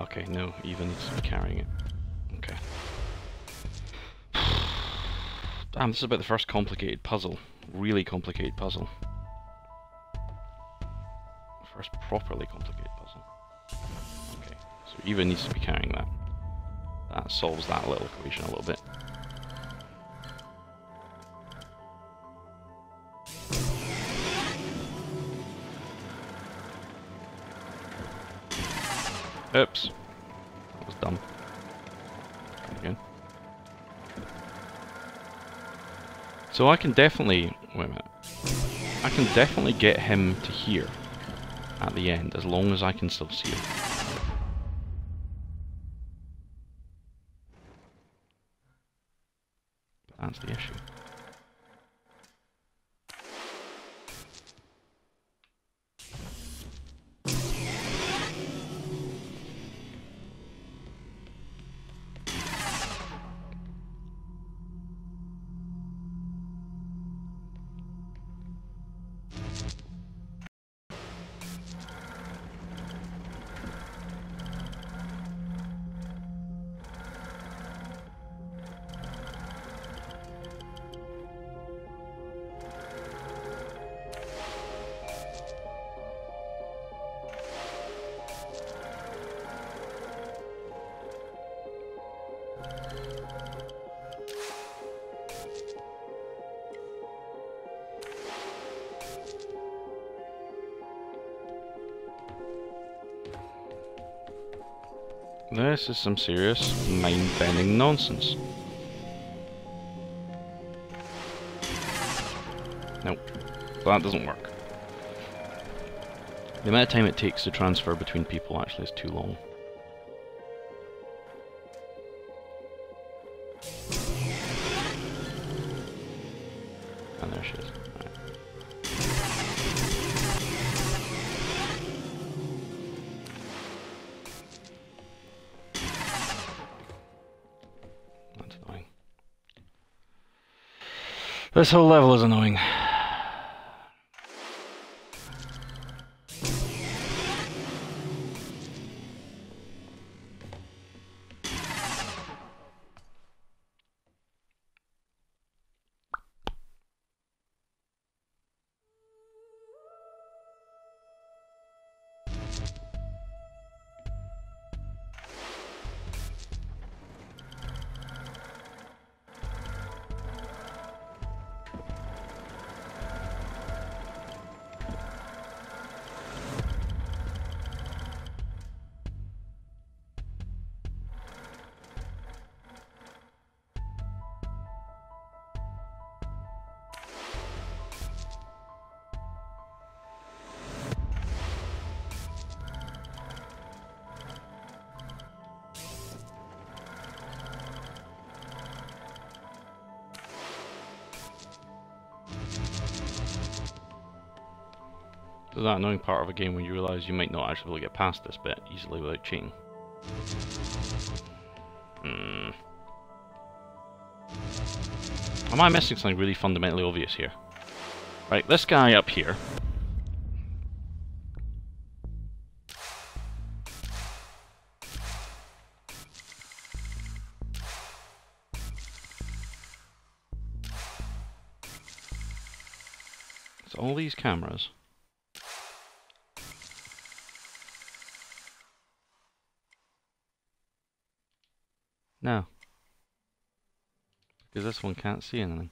A: Okay, no, Eva needs to be carrying it. Okay. Damn, this is about the first complicated puzzle. Really complicated puzzle. First properly complicated puzzle. Okay, so Eva needs to be carrying that. That solves that little equation a little bit. Oops. That was dumb. Again. So I can definitely... wait a minute. I can definitely get him to here at the end, as long as I can still see him. But that's the issue. This is some serious mind-bending nonsense. Nope, that doesn't work. The amount of time it takes to transfer between people actually is too long. And there she is. Right. That's annoying. This whole level is annoying. There's that annoying part of a game when you realise you might not actually be able to get past this bit easily without cheating. Am I missing something really fundamentally obvious here? Right, this guy up here. It's all these cameras. No. Because this one can't see anything.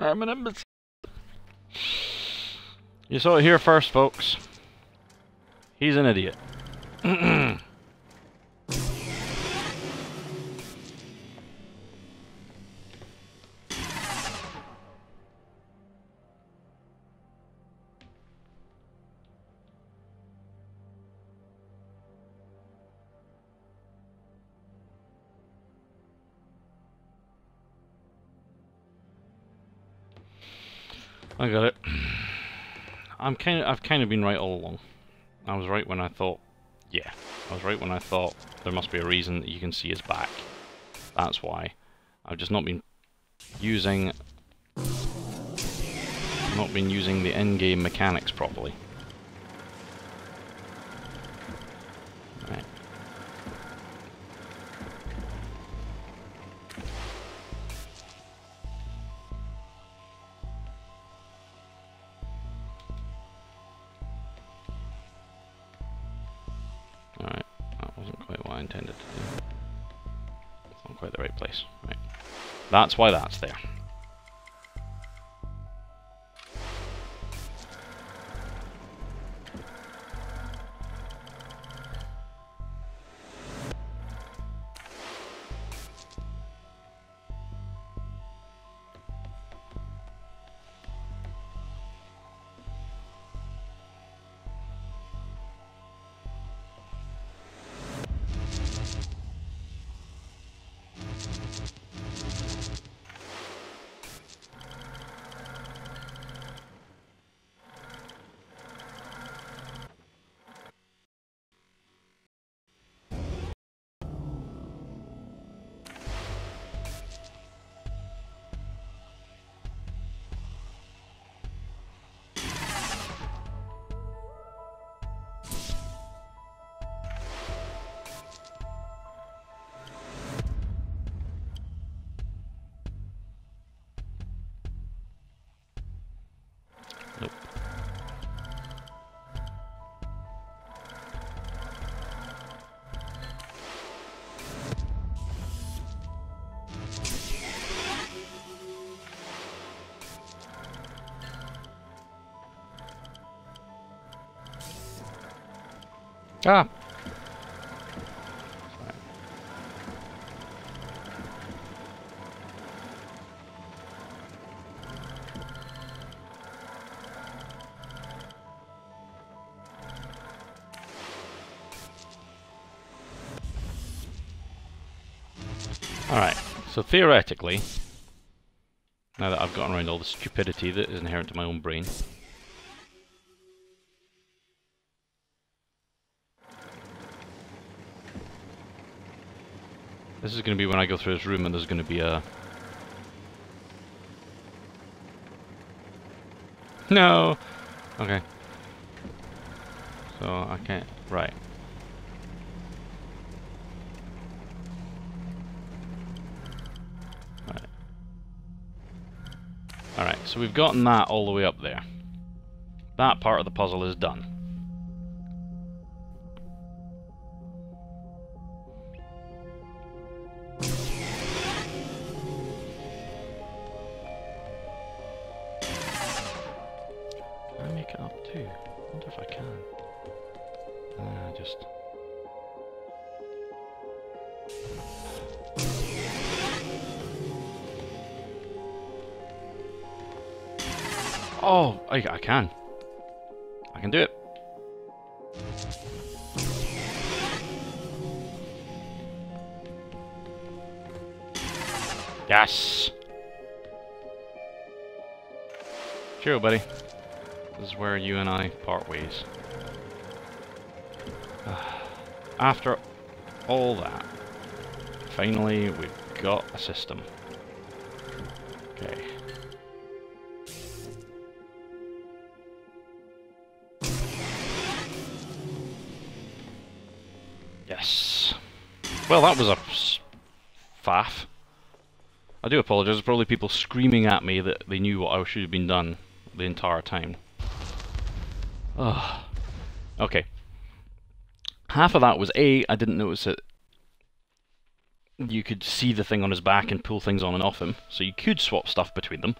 A: I'm an imbecile. You saw it here first, folks. He's an idiot. I got it. I've kind of been right all along. I was right when I thought, yeah, I was right when I thought there must be a reason that you can see his back. That's why. I've just not been using the in-game mechanics properly. Right. Alright, that wasn't quite what I intended to do. It's not quite the right place. Right. That's why that's there. Ah! Alright, so theoretically, now that I've gotten around all the stupidity that is inherent to my own brain, this is going to be when I go through this room and there's going to be a... No! Okay. So I can't... Right. Alright, so we've gotten that all the way up there. That part of the puzzle is done. Can I make it up too? I wonder if I can. Just... Oh, I can. I can do it. Yes! Cheerio, buddy. This is where you and I part ways. After all that, finally we've got a system. Okay. Yes. Well, that was a faff. I do apologise. There's probably people screaming at me that they knew what I should have been done the entire time. Ugh. Okay. Half of that was A, I didn't notice that you could see the thing on his back and pull things on and off him, so you could swap stuff between them.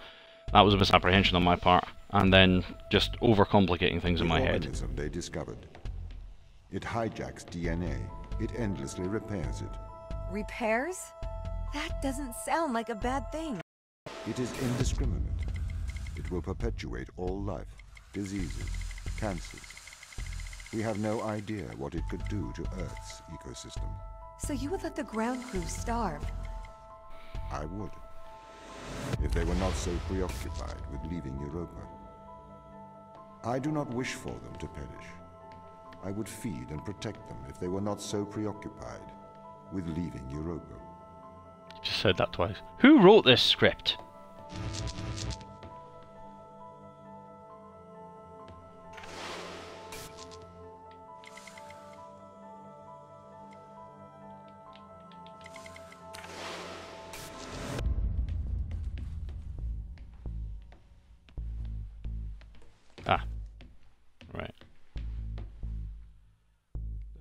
A: That was a misapprehension on my part, and then just overcomplicating things in my head.
C: The organism they discovered. It hijacks DNA. It endlessly repairs it.
B: Repairs? That doesn't sound like a bad thing.
C: It is indiscriminate. It will perpetuate all life, diseases, cancers. We have no idea what it could do to Earth's ecosystem.
B: So you would let the ground crew starve?
C: I would, if they were not so preoccupied with leaving Europa. I do not wish for them to perish. I would feed and protect them if they were not so preoccupied with leaving Europa.
A: You just said that twice. Who wrote this script? Ah, right.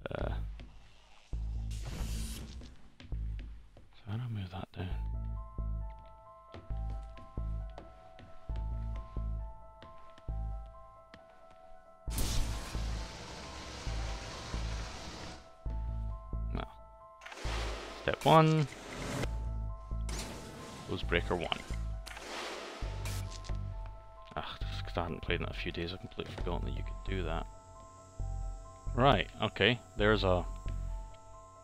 A: So how do I move that down? No. Step 1. Close breaker 1. I hadn't played in it a few days, I've completely forgotten that you could do that. Right, okay, there's a...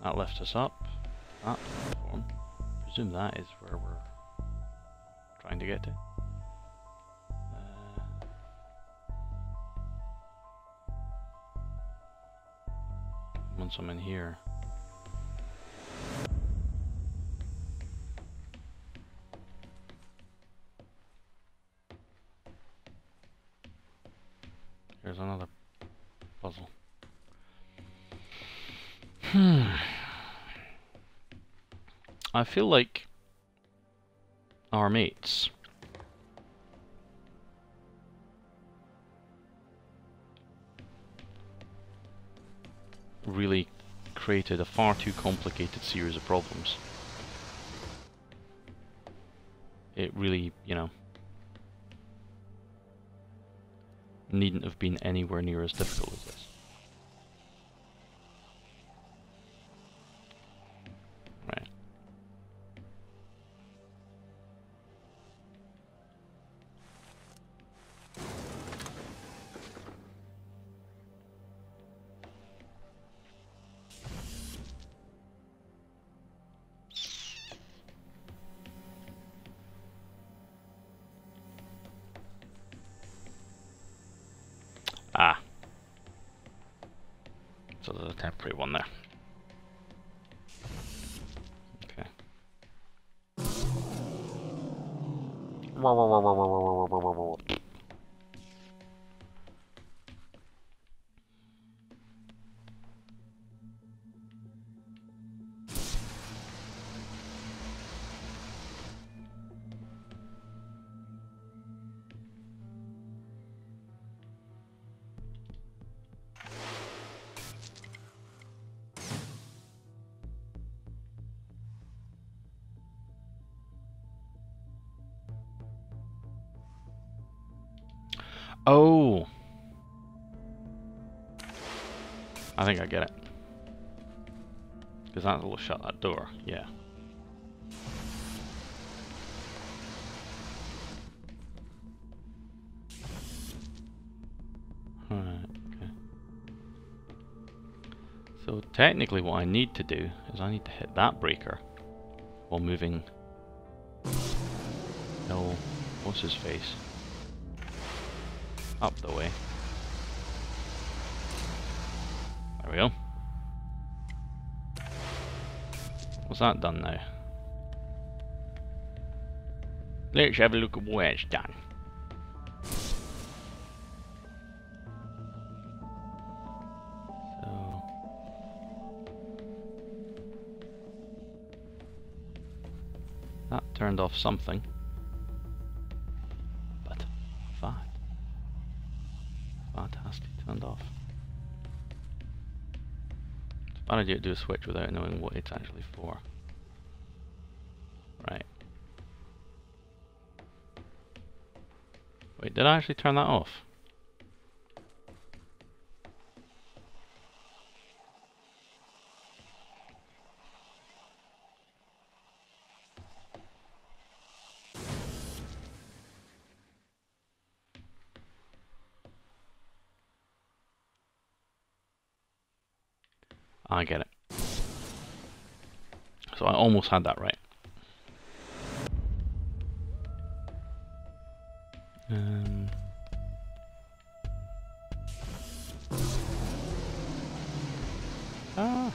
A: That lifts us up. That platform. I presume that is where we're trying to get to. Once I'm in here... Here's another puzzle. I feel like our mates really created a far too complicated series of problems. It really, you know, needn't have been anywhere near as difficult as this. temporary one there. Okay. Oh! I think I get it. Because that will shut that door, yeah. Alright, okay. So technically what I need to do is I need to hit that breaker while moving... No, what's his face? Up the way. There we go. What's that done now? Let's have a look at what it's done. So that turned off something. But that has to be turned off. It's a bad idea to do a switch without knowing what it's actually for. Right. Wait, did I actually turn that off? I get it. So I almost had that right. Ah.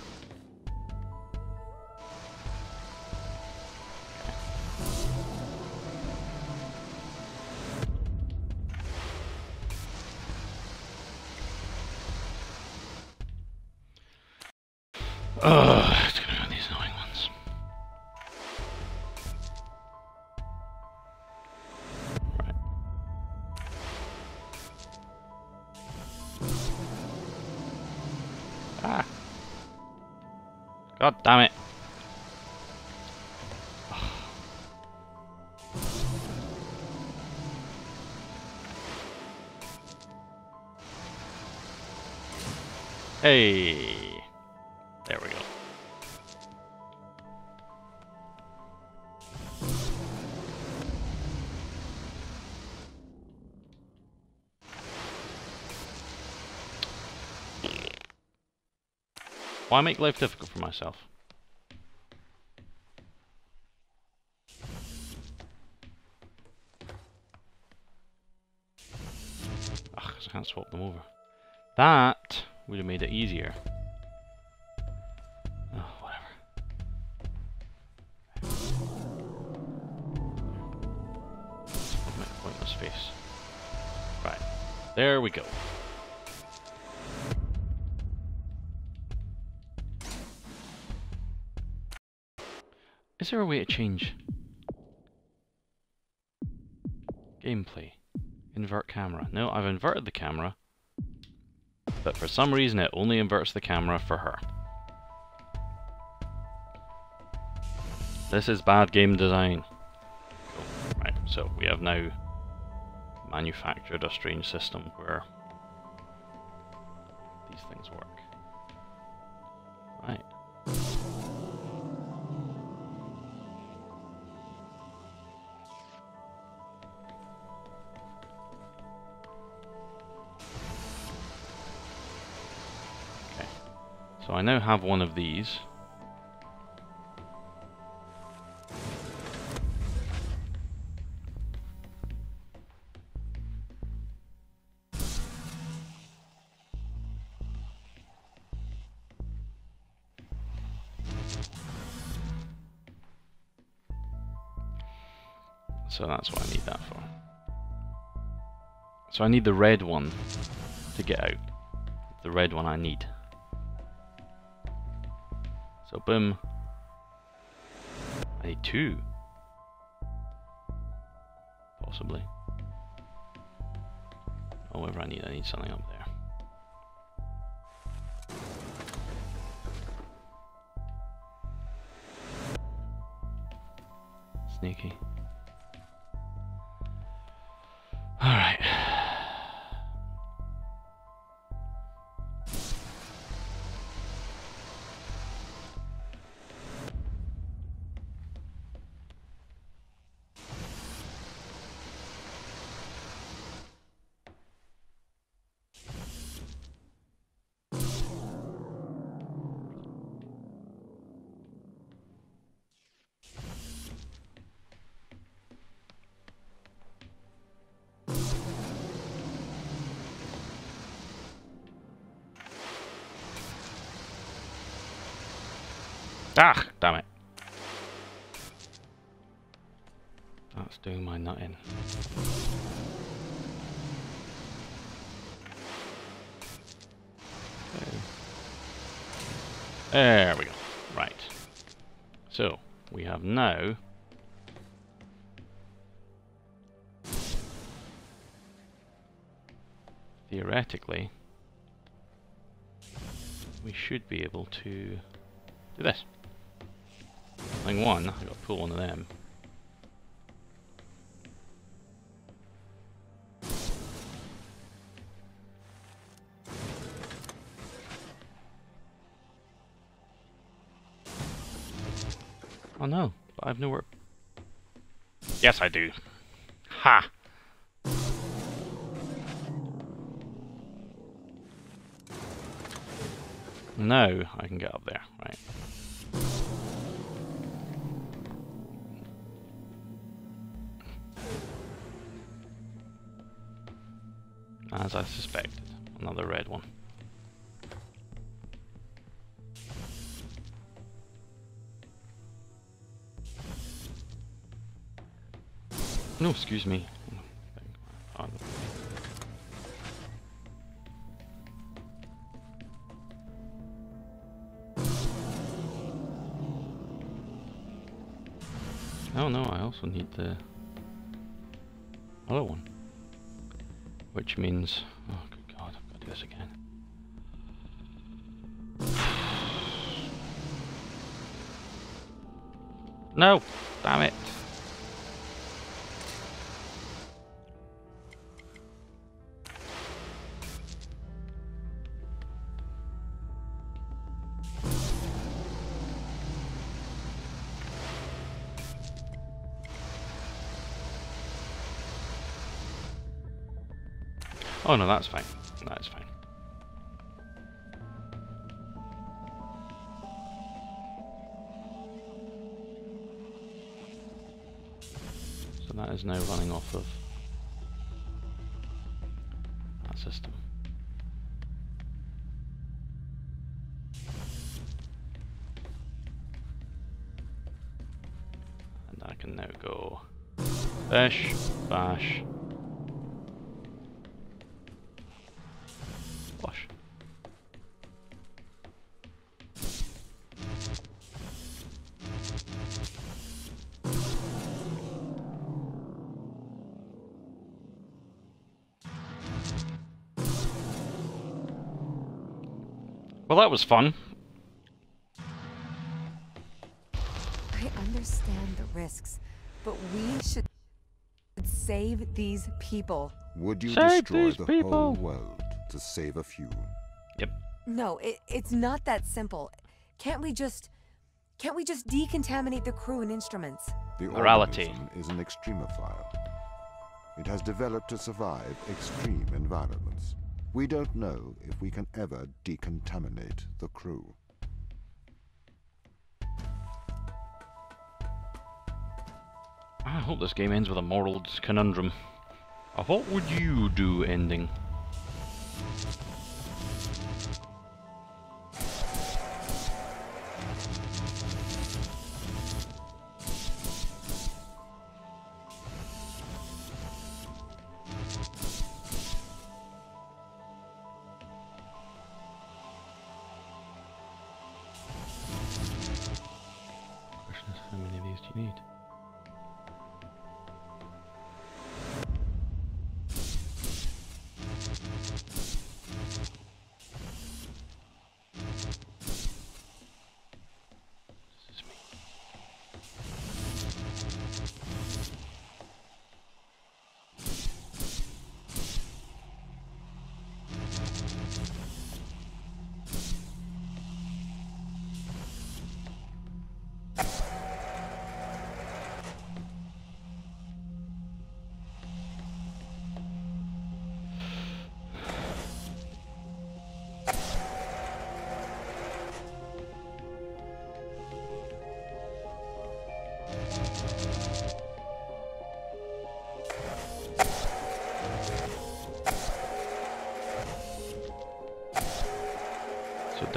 A: Ugh, it's gonna be one of these annoying ones. Right. Ah. God damn it. Hey. There we go. Why make life difficult for myself? Ugh, 'cause I can't swap them over. That would have made it easier. Oh, whatever. Make a pointless face. Right. There we go. Is there a way to change gameplay? Invert camera. No, I've inverted the camera, but for some reason it only inverts the camera for her. This is bad game design. Cool. Right, so we have now manufactured a strange system where these things work. Right. So I now have one of these. So that's what I need that for. So I need the red one to get out. The red one I need. So boom. I need 2. Possibly. Or whatever I need something up there. Sneaky. Alright. Ah, damn it. That's doing my nut in. Okay. There we go. Right. So, we have now theoretically we should be able to do this. Thing one, I've got to pull one of them. Oh no, but I have nowhere. Yes, I do. Ha! Now I can get up there, right? As I suspected, another red one. No, excuse me. Oh no, I also need the other one. Which means... oh good god, I've got to do this again. No! Damn it! Oh no, that's fine. That's fine. So that is now running off of that system. And I can now go bash, bash, wash. Well, that was fun.
B: I understand the risks, but we should save these people.
C: Would you
A: Save
C: destroy
A: these
C: the
A: people.
C: whole world to save a few?
A: Yep.
B: No, it's not that simple. Can't we just decontaminate the crew and instruments?
C: The
A: Morality.
C: organism is an extremophile. It has developed to survive extreme environments. We don't know if we can ever decontaminate the crew.
A: I hope this game ends with a moral conundrum. A what would you do ending?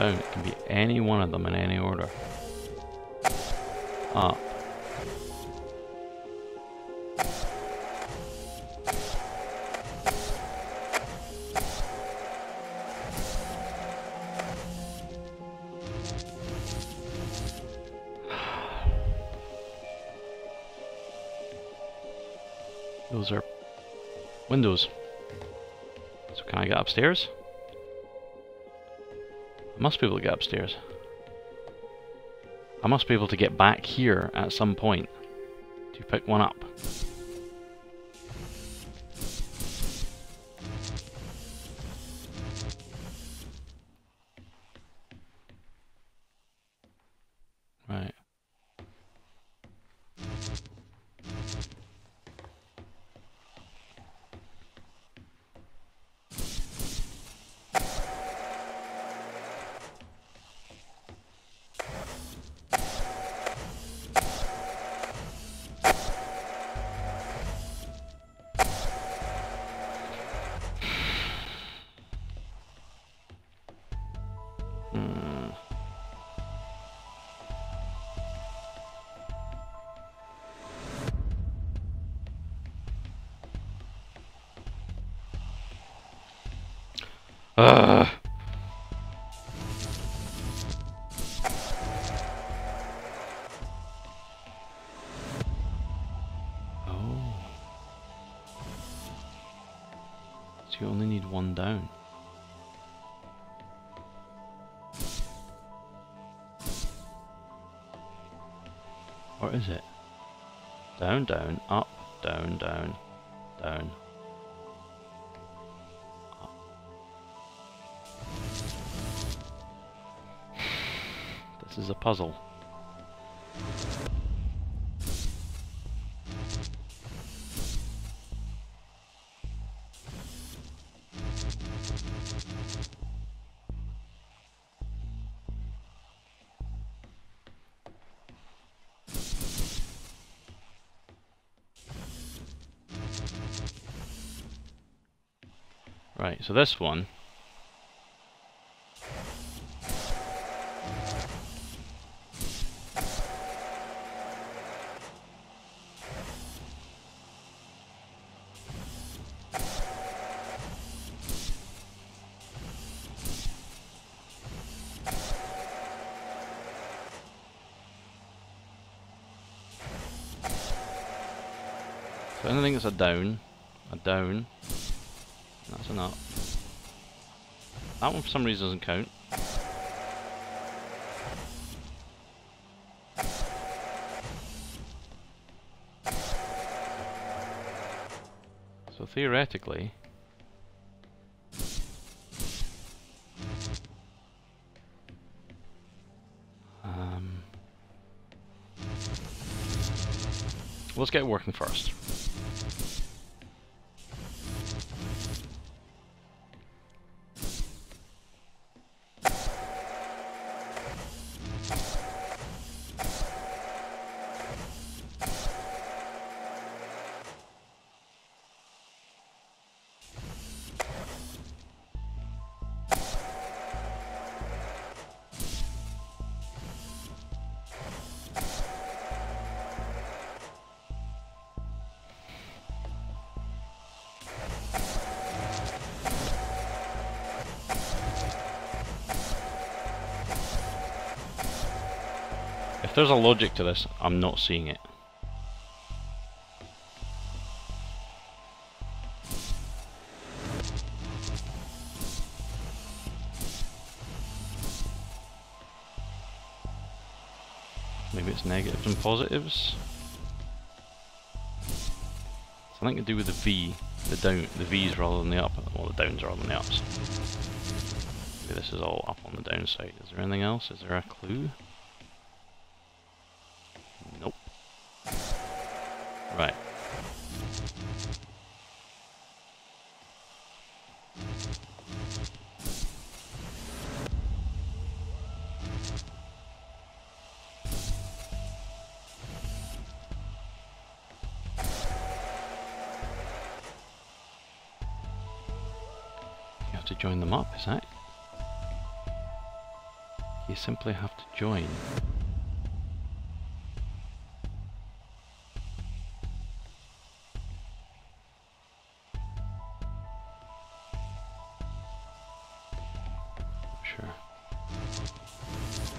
A: down. It can be any one of them in any order. Up. Those are windows. So can I get upstairs? I must be able to get upstairs. I must be able to get back here at some point to pick one up. Right. Ugh. Oh. So you only need one down. Or is it? Down, down, up, down, down, down. This is a puzzle. Right, so this one so anything that's a down, that's an up. That one for some reason doesn't count. So theoretically, let's get it working first. If there's a logic to this, I'm not seeing it. Maybe it's negatives and positives. Something to do with the V, the V's rather than the up, or the downs rather than the ups. Maybe this is all up on the downside. Is there anything else? Is there a clue? Nope. Right. You have to join them up, is that? You simply have to join. Sure.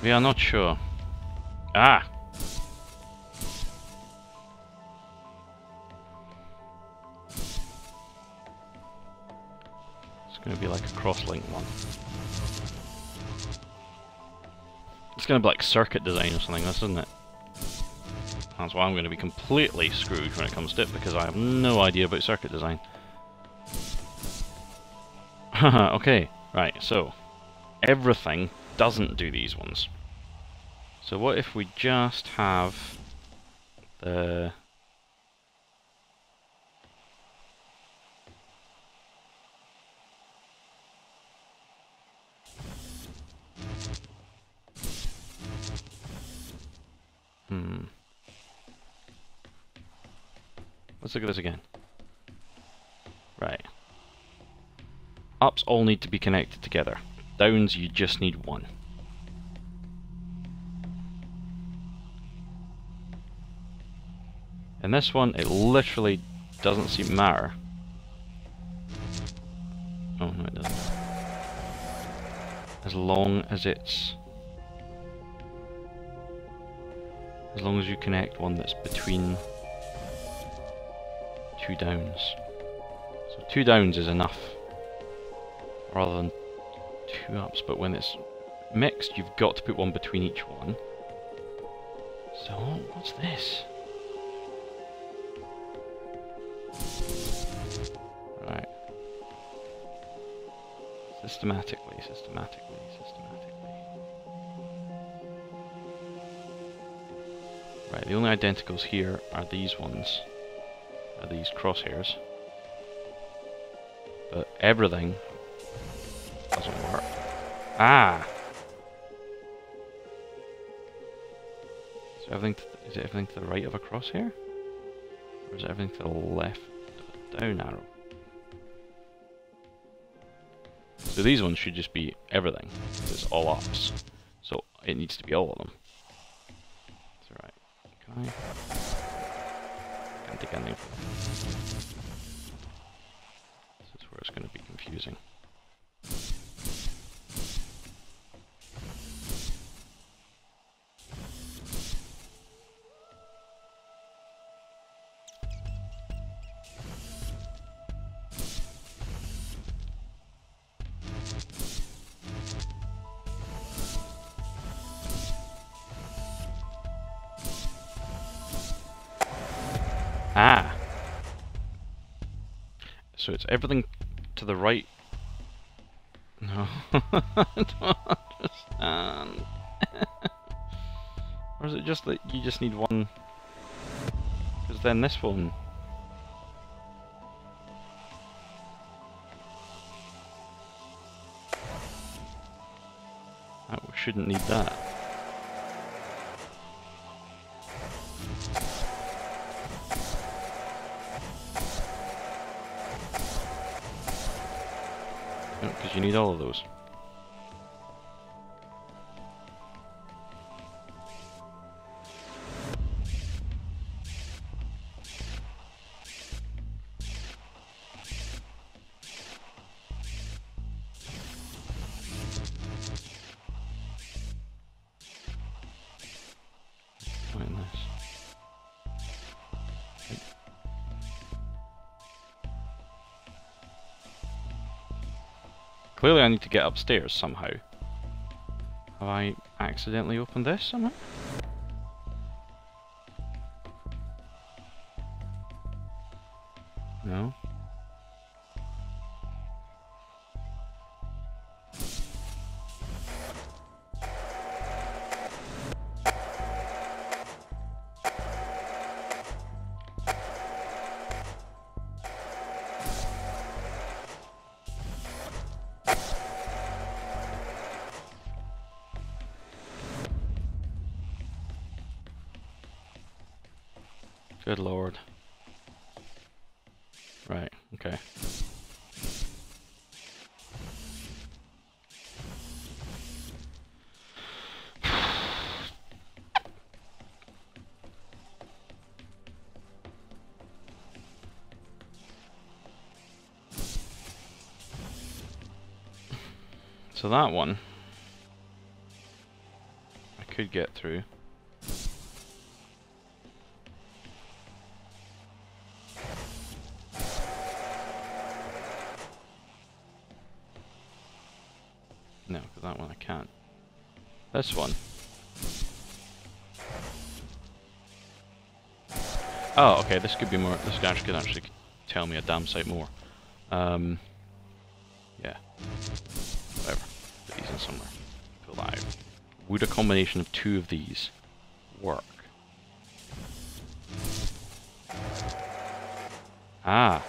A: We are not sure. Ah! It's going to be like a cross-link one. It's going to be like circuit design or something, this, isn't it? That's why I'm going to be completely screwed when it comes to it, because I have no idea about circuit design. Okay, right, so everything doesn't do these ones. So what if we just have the... Let's look at this again. Right. Ups all need to be connected together. Downs, you just need one. In this one, it literally doesn't seem to matter. Oh, no it doesn't. As long as it's... As long as you connect one that's between two downs. So 2 downs is enough, rather than 2 ups, but when it's mixed, you've got to put one between each one. So, what's this? Right. Systematically. Right, the only identicals here are these ones. Are these crosshairs. But everything doesn't work. Ah! So everything is it everything to the right of a crosshair? Or is it everything to the left of a down arrow? So these ones should just be everything. It's all ups. So it needs to be all of them. That's right. Can I? Can't take anything from it. This is where it's going to be confusing. Ah! So it's everything to the right. No, I don't understand. Or is it just that you just need one? Because then this one. We shouldn't need that. Because you need all of those. Find this. Clearly I need to get upstairs somehow. Have I accidentally opened this somehow? No? Good lord. Right, okay. So that one I could get through. No, because that one I can't. This one. Oh, okay, this could be more, this could actually tell me a damn sight more. Yeah. Whatever. Put these in somewhere. Pull that out. Would a combination of two of these work? Ah.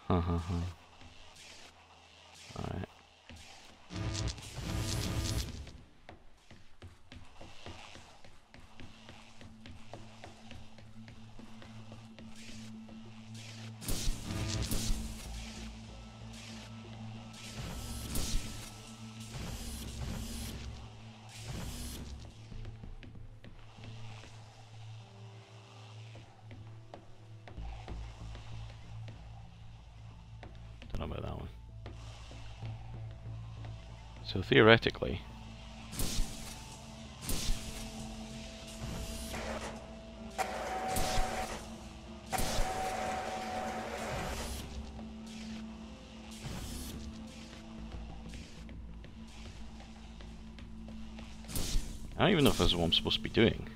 A: Ha ha ha. Alright. Don't know about that one. So theoretically, I don't even know if this is what I'm supposed to be doing.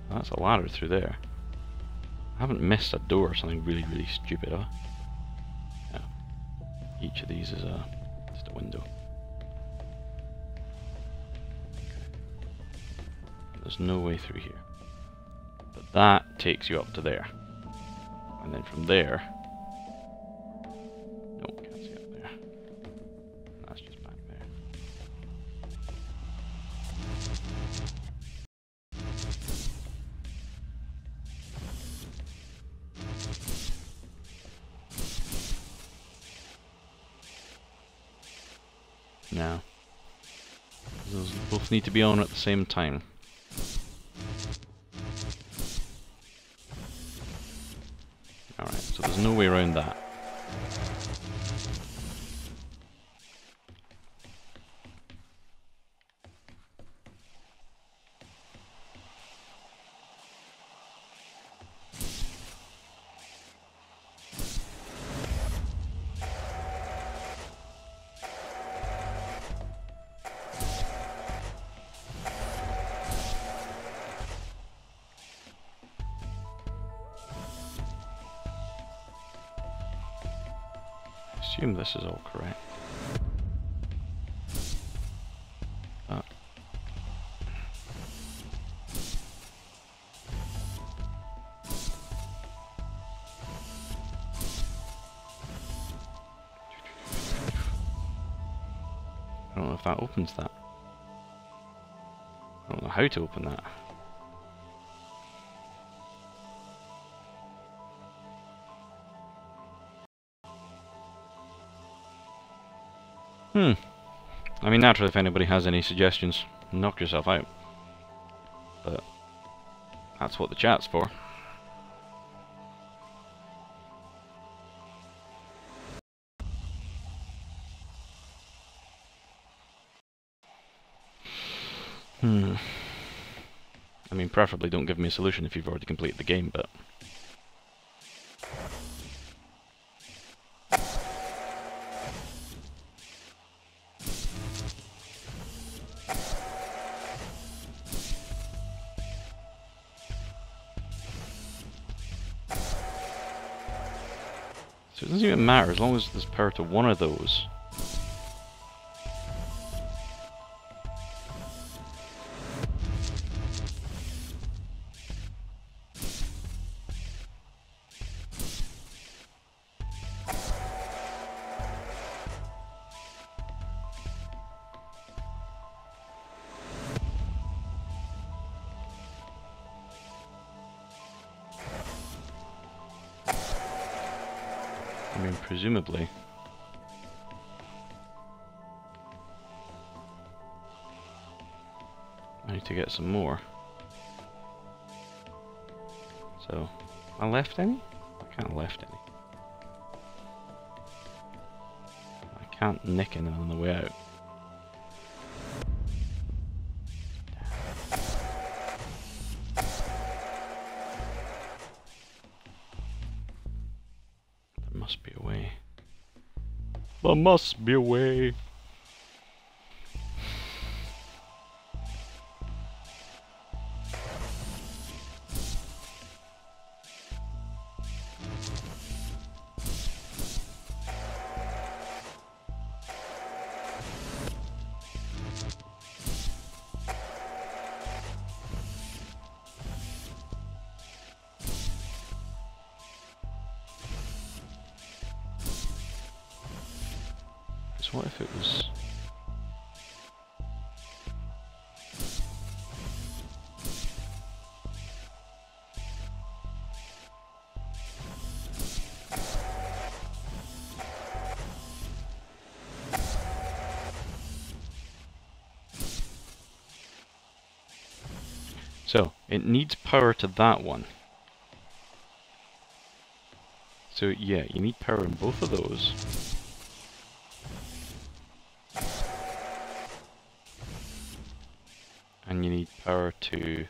A: That's a ladder through there. I haven't missed a door or something really, really stupid, have I? Yeah. Each of these is just a window. There's no way through here. But that takes you up to there. And then from there... Nope, can't see up there. That's just back there. No. Those both need to be on at the same time. Alright, so there's no way around that. I assume this is all correct. I don't know if that opens that. I don't know how to open that. I mean, naturally, if anybody has any suggestions, knock yourself out. But that's what the chat's for. I mean, preferably don't give me a solution if you've already completed the game, but... So it doesn't even matter, as long as there's power to one of those. I mean, presumably. I need to get some more. So, I left any? I can't have left any. I can't nick any on the way out. There must be a way. There must be a way. What if it was... So, it needs power to that one. So yeah, you need power in both of those. And you need power to...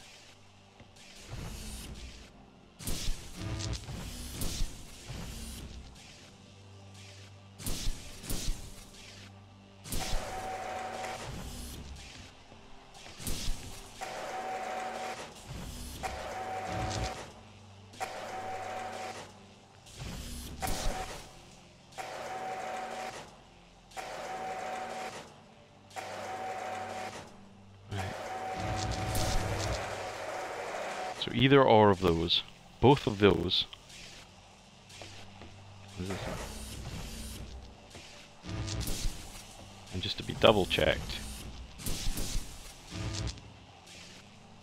A: So either or of those, both of those. What is this? And just to be double checked.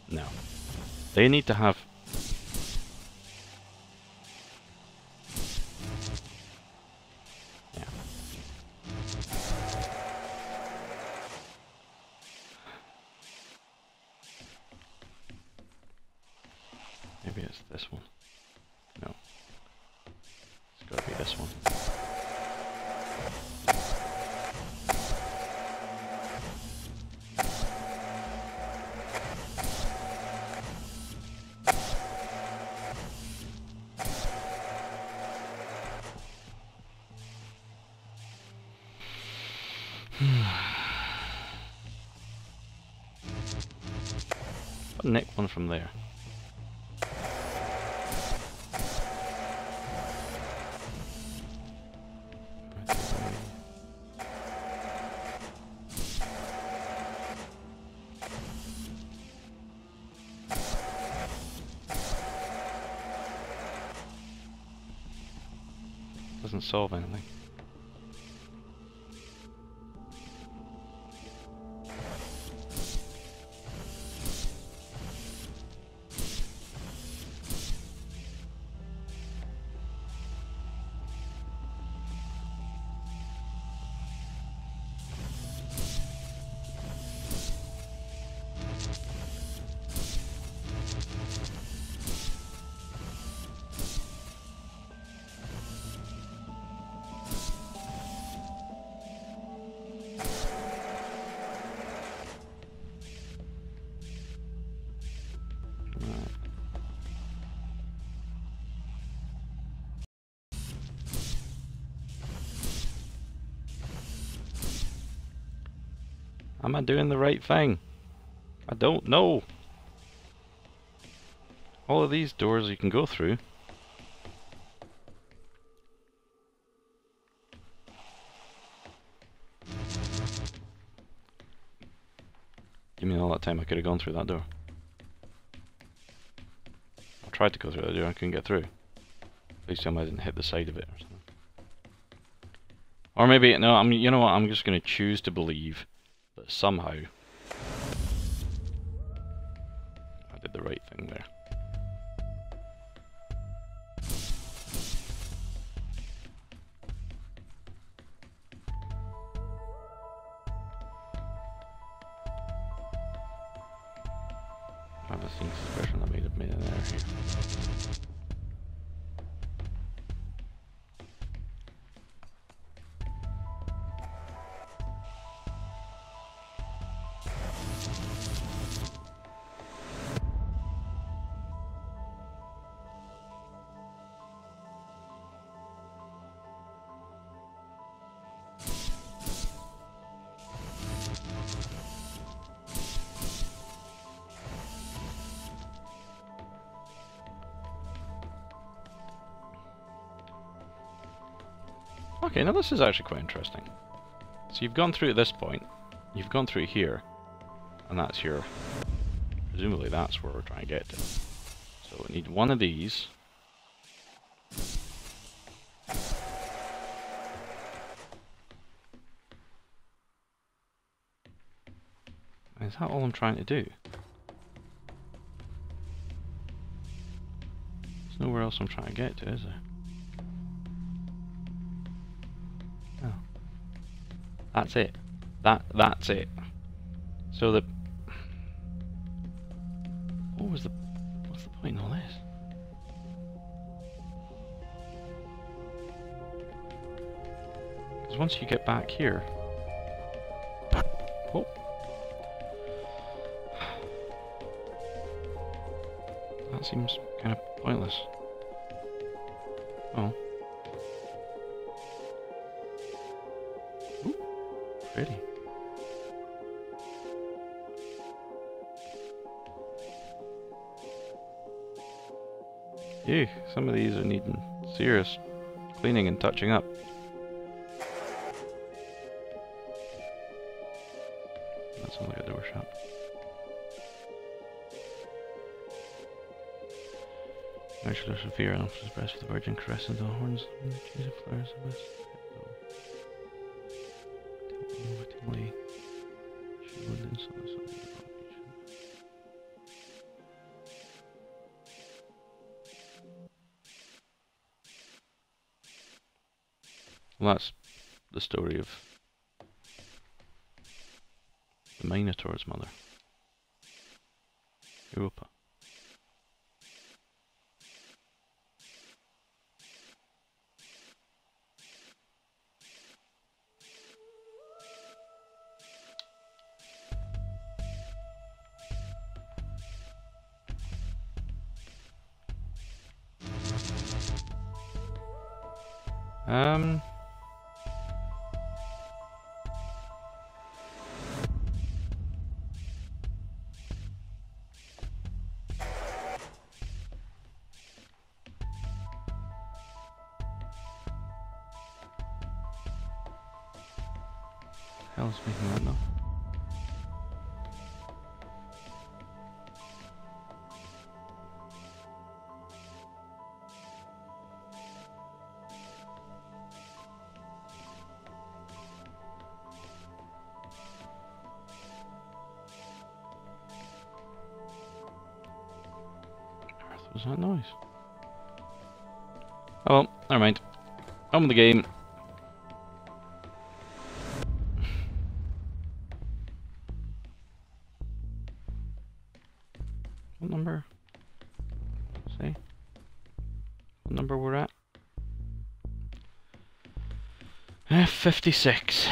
A: No. They need to have... Yeah. Maybe it's this one. No. It's gotta be this one. Nick one from there. Doesn't solve anything. Am I doing the right thing? I don't know. All of these doors you can go through. Give me all that time I could have gone through that door. I tried to go through that door, I couldn't get through. Please tell me I didn't hit the side of it or something. Or maybe, no, you know what, I'm just going to choose to believe that somehow I did the right thing there. I have a sneaking suspicion that made an error here. Okay, now this is actually quite interesting. So you've gone through at this point, you've gone through here, and that's your... presumably that's where we're trying to get to. So we need one of these. Is that all I'm trying to do? There's nowhere else I'm trying to get to, is there? Oh. That's it. That's it. So the... what's the point in all this? Because once you get back here... oh. That seems kind of pointless. Oh. Ooh, pretty. Ew, some of these are needing serious cleaning and touching up. That sounds like a door shut. Actually, there's a fear and offers breast for the virgin caressing the horns and the trees of flowers of west. Well, that's the story of the Minotaur's mother, Europa. Hell's making that now. What was that noise? Oh well, never mind. On with the game. What number? Say? What number we're at? F56.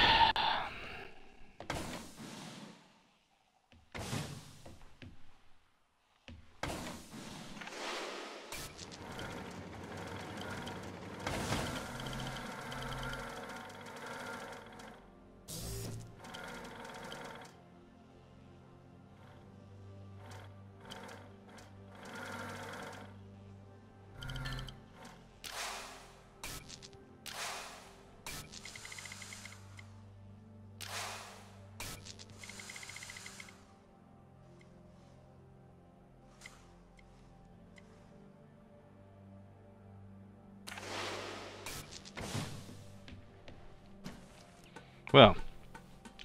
A: Well,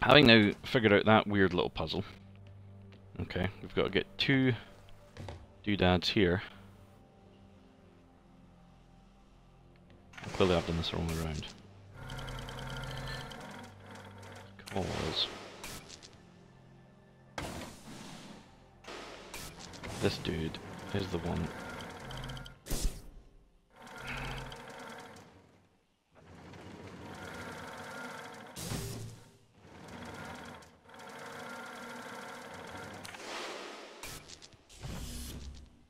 A: having now figured out that weird little puzzle, okay, we've got to get two doodads here. Clearly I've done this the wrong way around. Because... This dude is the one.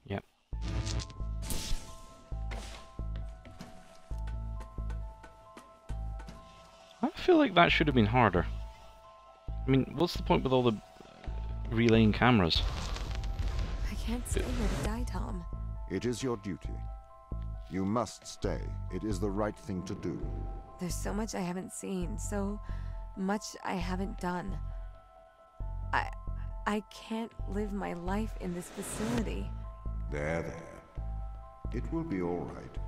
A: Yep. I feel like that should have been harder. I mean, what's the point with all the relaying cameras?
B: I can't stay here to die, Tom.
C: It is your duty. You must stay. It is the right thing to do.
B: There's so much I haven't seen, so much I haven't done. I can't live my life in this facility.
C: There, there. It will be all right.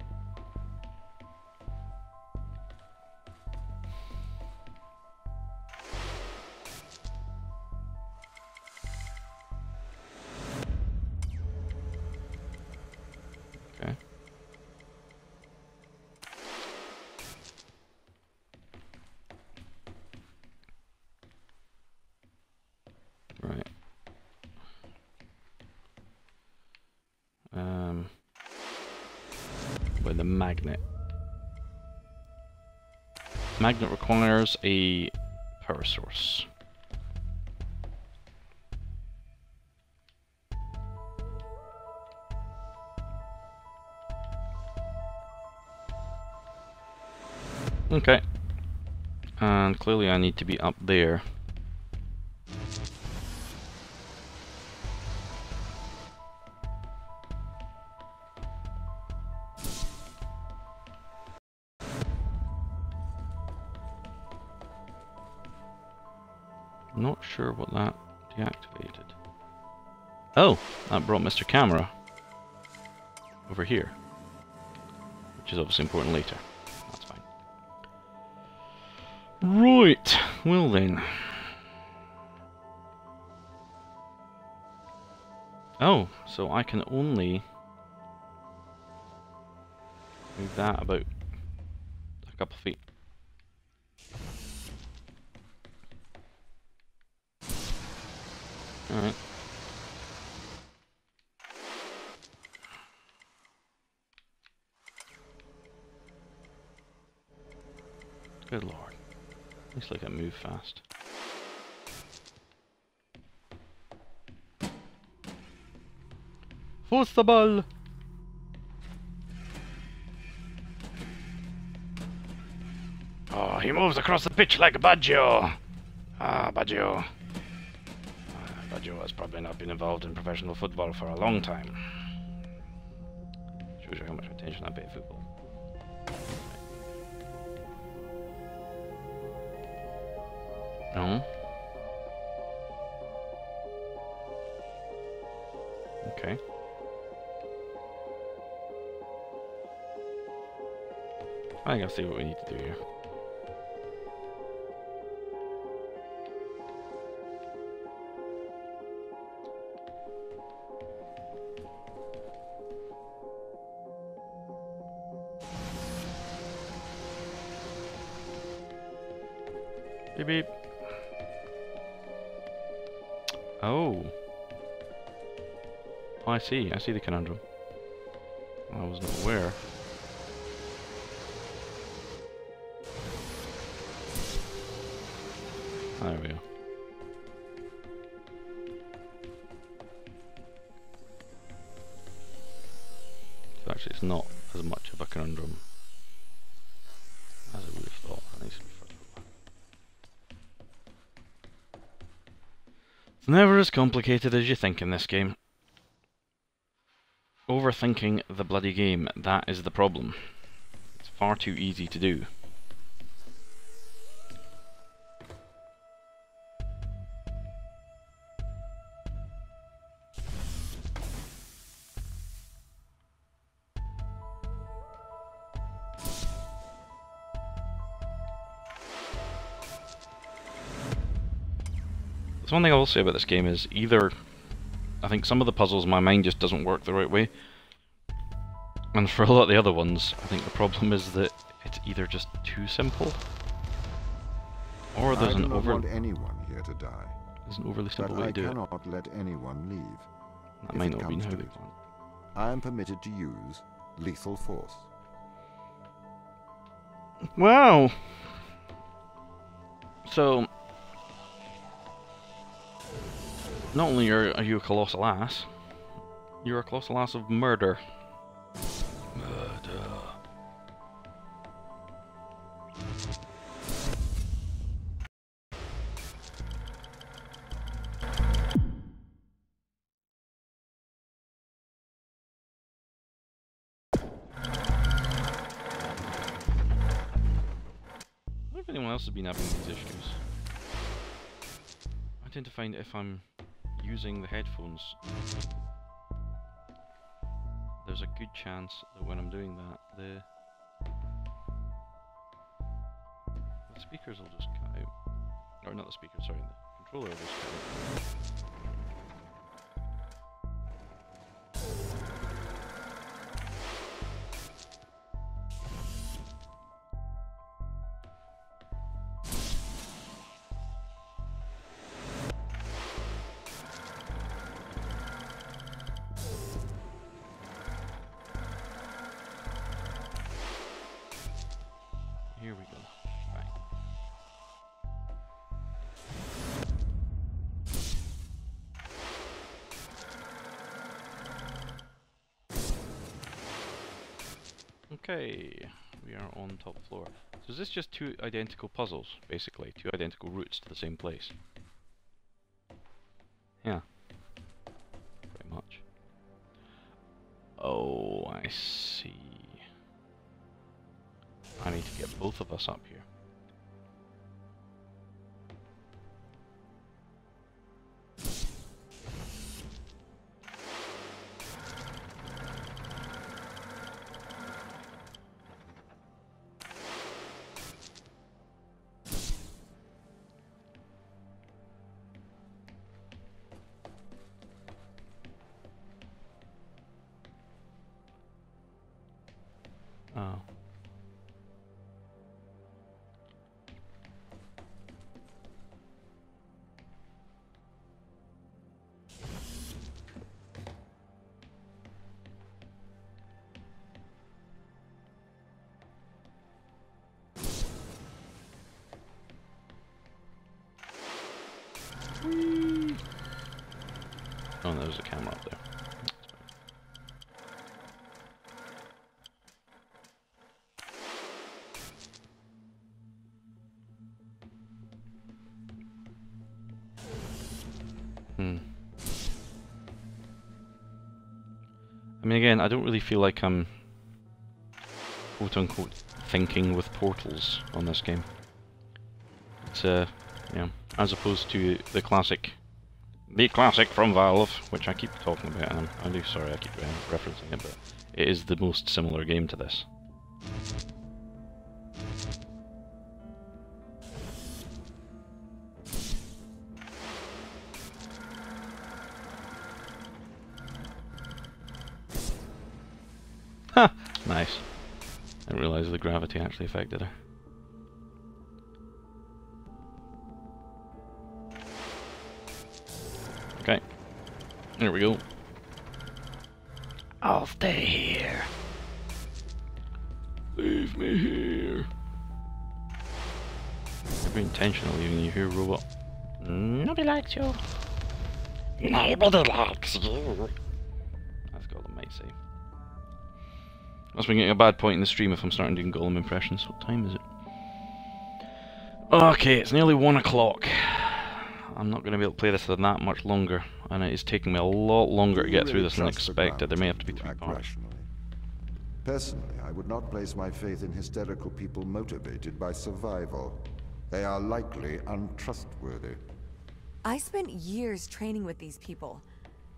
A: Okay. Right. With the magnet. Magnet requires a power source. Okay. And clearly I need to be up there. Not sure what that deactivated. Oh, that brought Mr. Camera over here, which is obviously important later. That's fine. Right, well then. Oh, so I can only move that about a couple feet. Alright. Good lord. At least I can move fast. Football! Oh, he moves across the pitch like a Baggio! Ah, Baggio. Baggio has probably not been involved in professional football for a long time. Shows you how much attention I pay to football. No? Okay. I think I'll see what we need to do here. Beep beep. Oh. Oh, I see the conundrum. I was not aware. There we go. So actually it's not as much of a conundrum as I would have thought. It needs to be further back. It's never as complicated as you think in this game. Overthinking the bloody game, that is the problem. It's far too easy to do. There's one thing I will say about this game is either I think some of the puzzles my mind just doesn't work the right way, and for a lot of the other ones I think the problem is that it's either just too simple or there's
C: I do not want anyone here to die.
A: There's an overly simple
C: but
A: way to do
C: I
A: it.
C: cannot let anyone leave.
A: That
C: if
A: might
C: it
A: not have been
C: comes
A: how
C: to
A: they
C: it.
A: planned.
C: I am permitted to use lethal force.
A: Wow! So, not only are you a colossal ass, you're a colossal ass of murder. Murder. I wonder if anyone else has been having these issues. I tend to find if I'm using the headphones, there's a good chance that when I'm doing that, the speakers will just cut out. Or not the speakers, sorry, the controller will just cut out. Here we go. Right. Okay, we are on top floor. So is this just two identical puzzles, basically? Two identical routes to the same place? Yeah. Pretty much. Oh, I see. I need to get both of us up here. Oh. Whee! Oh, no, there's a camera up there. I mean, again, I don't really feel like I'm quote-unquote thinking with portals on this game. It's, yeah, as opposed to the classic from Valve, which I keep talking about, and I'm really sorry I keep referencing it, but it is the most similar game to this. Ha! Nice. I didn't realise the gravity actually affected her. Okay. There we go. I'll stay here. Leave me here. You're being intentional leaving you here, robot. Nobody likes you. Nobody likes you. That's got the might say. Must be getting a bad point in the stream if I'm starting doing Golem impressions. What time is it? Okay, it's nearly 1 o'clock. I'm not going to be able to play this for that much longer, and it is taking me a lot longer to get through this than expected. There may have to be 3 parts.
C: Rationally. Personally, I would not place my faith in hysterical people motivated by survival. They are likely untrustworthy.
B: I spent years training with these people.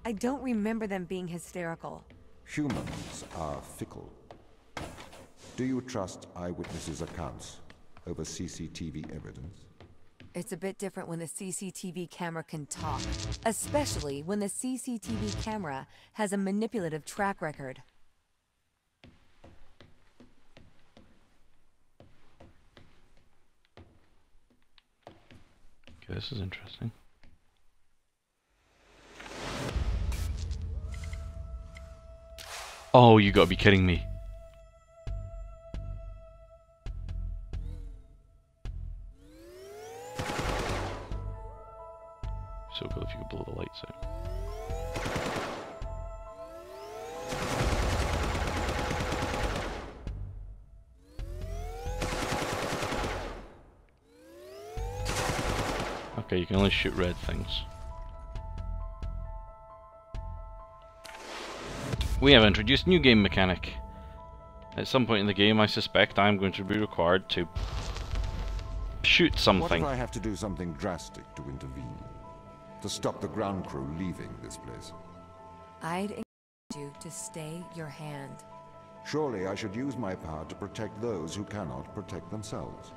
B: I don't remember them being hysterical.
C: Humans are fickle. Do you trust eyewitnesses' accounts over CCTV evidence?
B: It's a bit different when the CCTV camera can talk, especially when the CCTV camera has a manipulative track record.
A: Okay, this is interesting. Oh, you gotta be kidding me. So cool if you could blow the lights out. Okay, you can only shoot red things. We have introduced new game mechanic. At some point in the game, I suspect I'm going to be required to shoot something.
C: What if I have to do something drastic to intervene? To stop the ground crew leaving this place?
B: I'd encourage you to stay your hand.
C: Surely I should use my power to protect those who cannot protect themselves.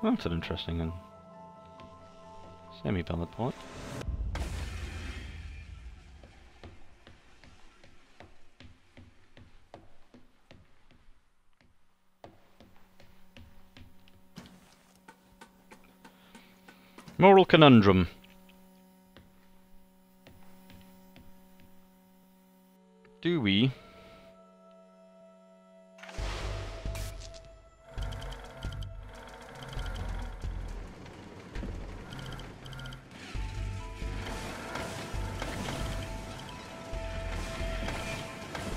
A: Well, that's an interesting and semi-valid point. Moral conundrum. Do we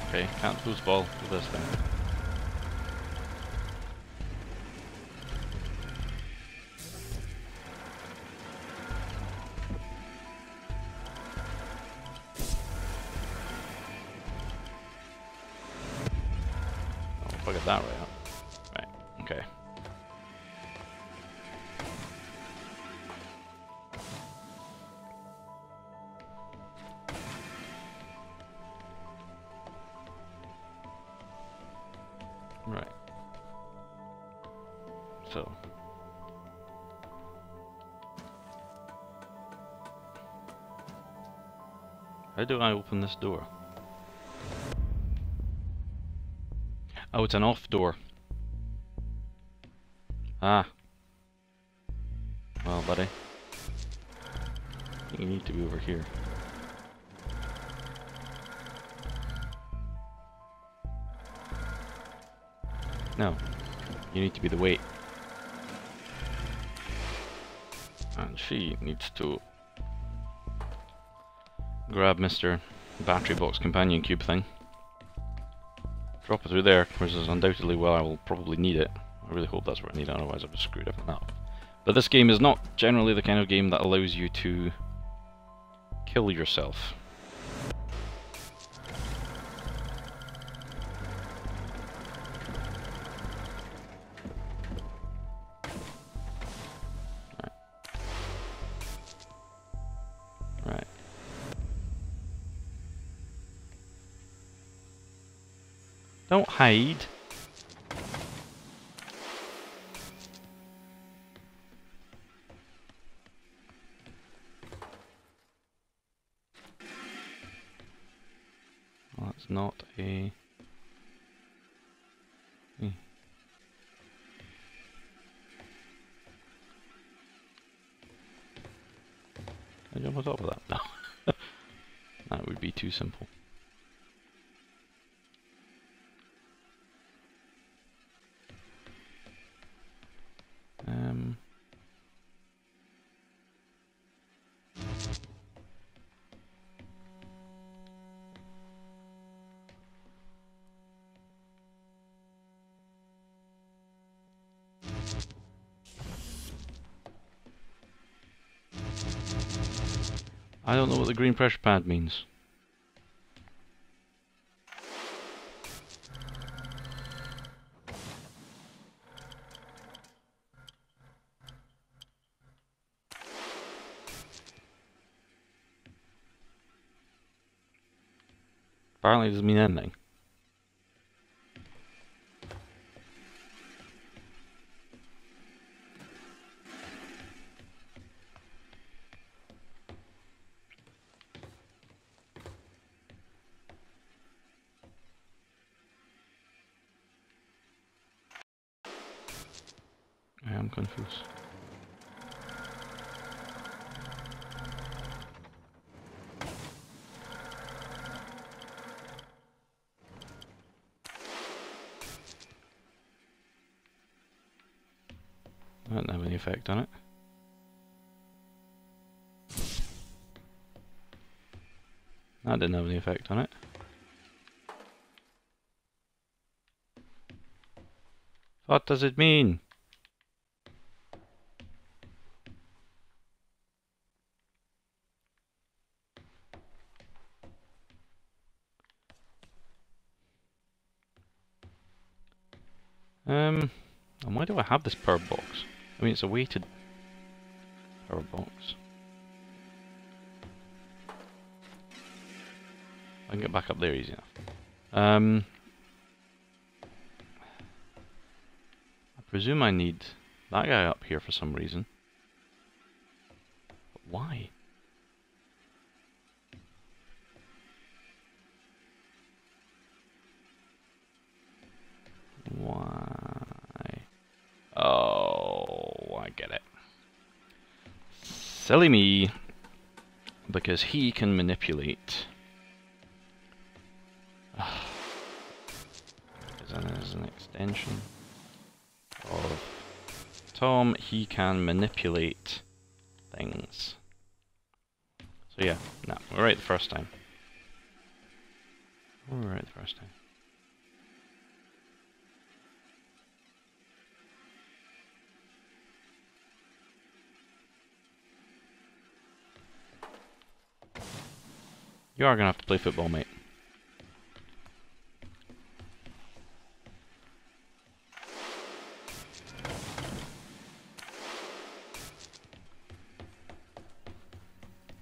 A: okay, can't foosball with this thing. If I get that right up. Right, okay. Right. So. How do I open this door? Oh, it's an off door. Ah. Well, buddy. I think you need to be over here. No. You need to be the weight. And she needs to grab Mr. Battery Box Companion Cube thing. Drop it through there, which is undoubtedly where I will probably need it. I really hope that's what I need, otherwise I've just screwed everything up. But this game is not generally the kind of game that allows you to kill yourself. Right. Don't hide. Well, that's not a... Can I jump on top of that? No. That would be too simple. I don't know what the green pressure pad means. Apparently it doesn't mean anything. I am confused. That didn't have any effect on it. That didn't have any effect on it. What does it mean? And why do I have this power box? I mean, it's a weighted power box. I can get back up there easy enough. I presume I need that guy up here for some reason. But why? Why? Oh, I get it. Silly me. Because he can manipulate. As an extension of Tom, he can manipulate things. So yeah, no, we're right the first time. We're right the first time. You are gonna have to play football, mate.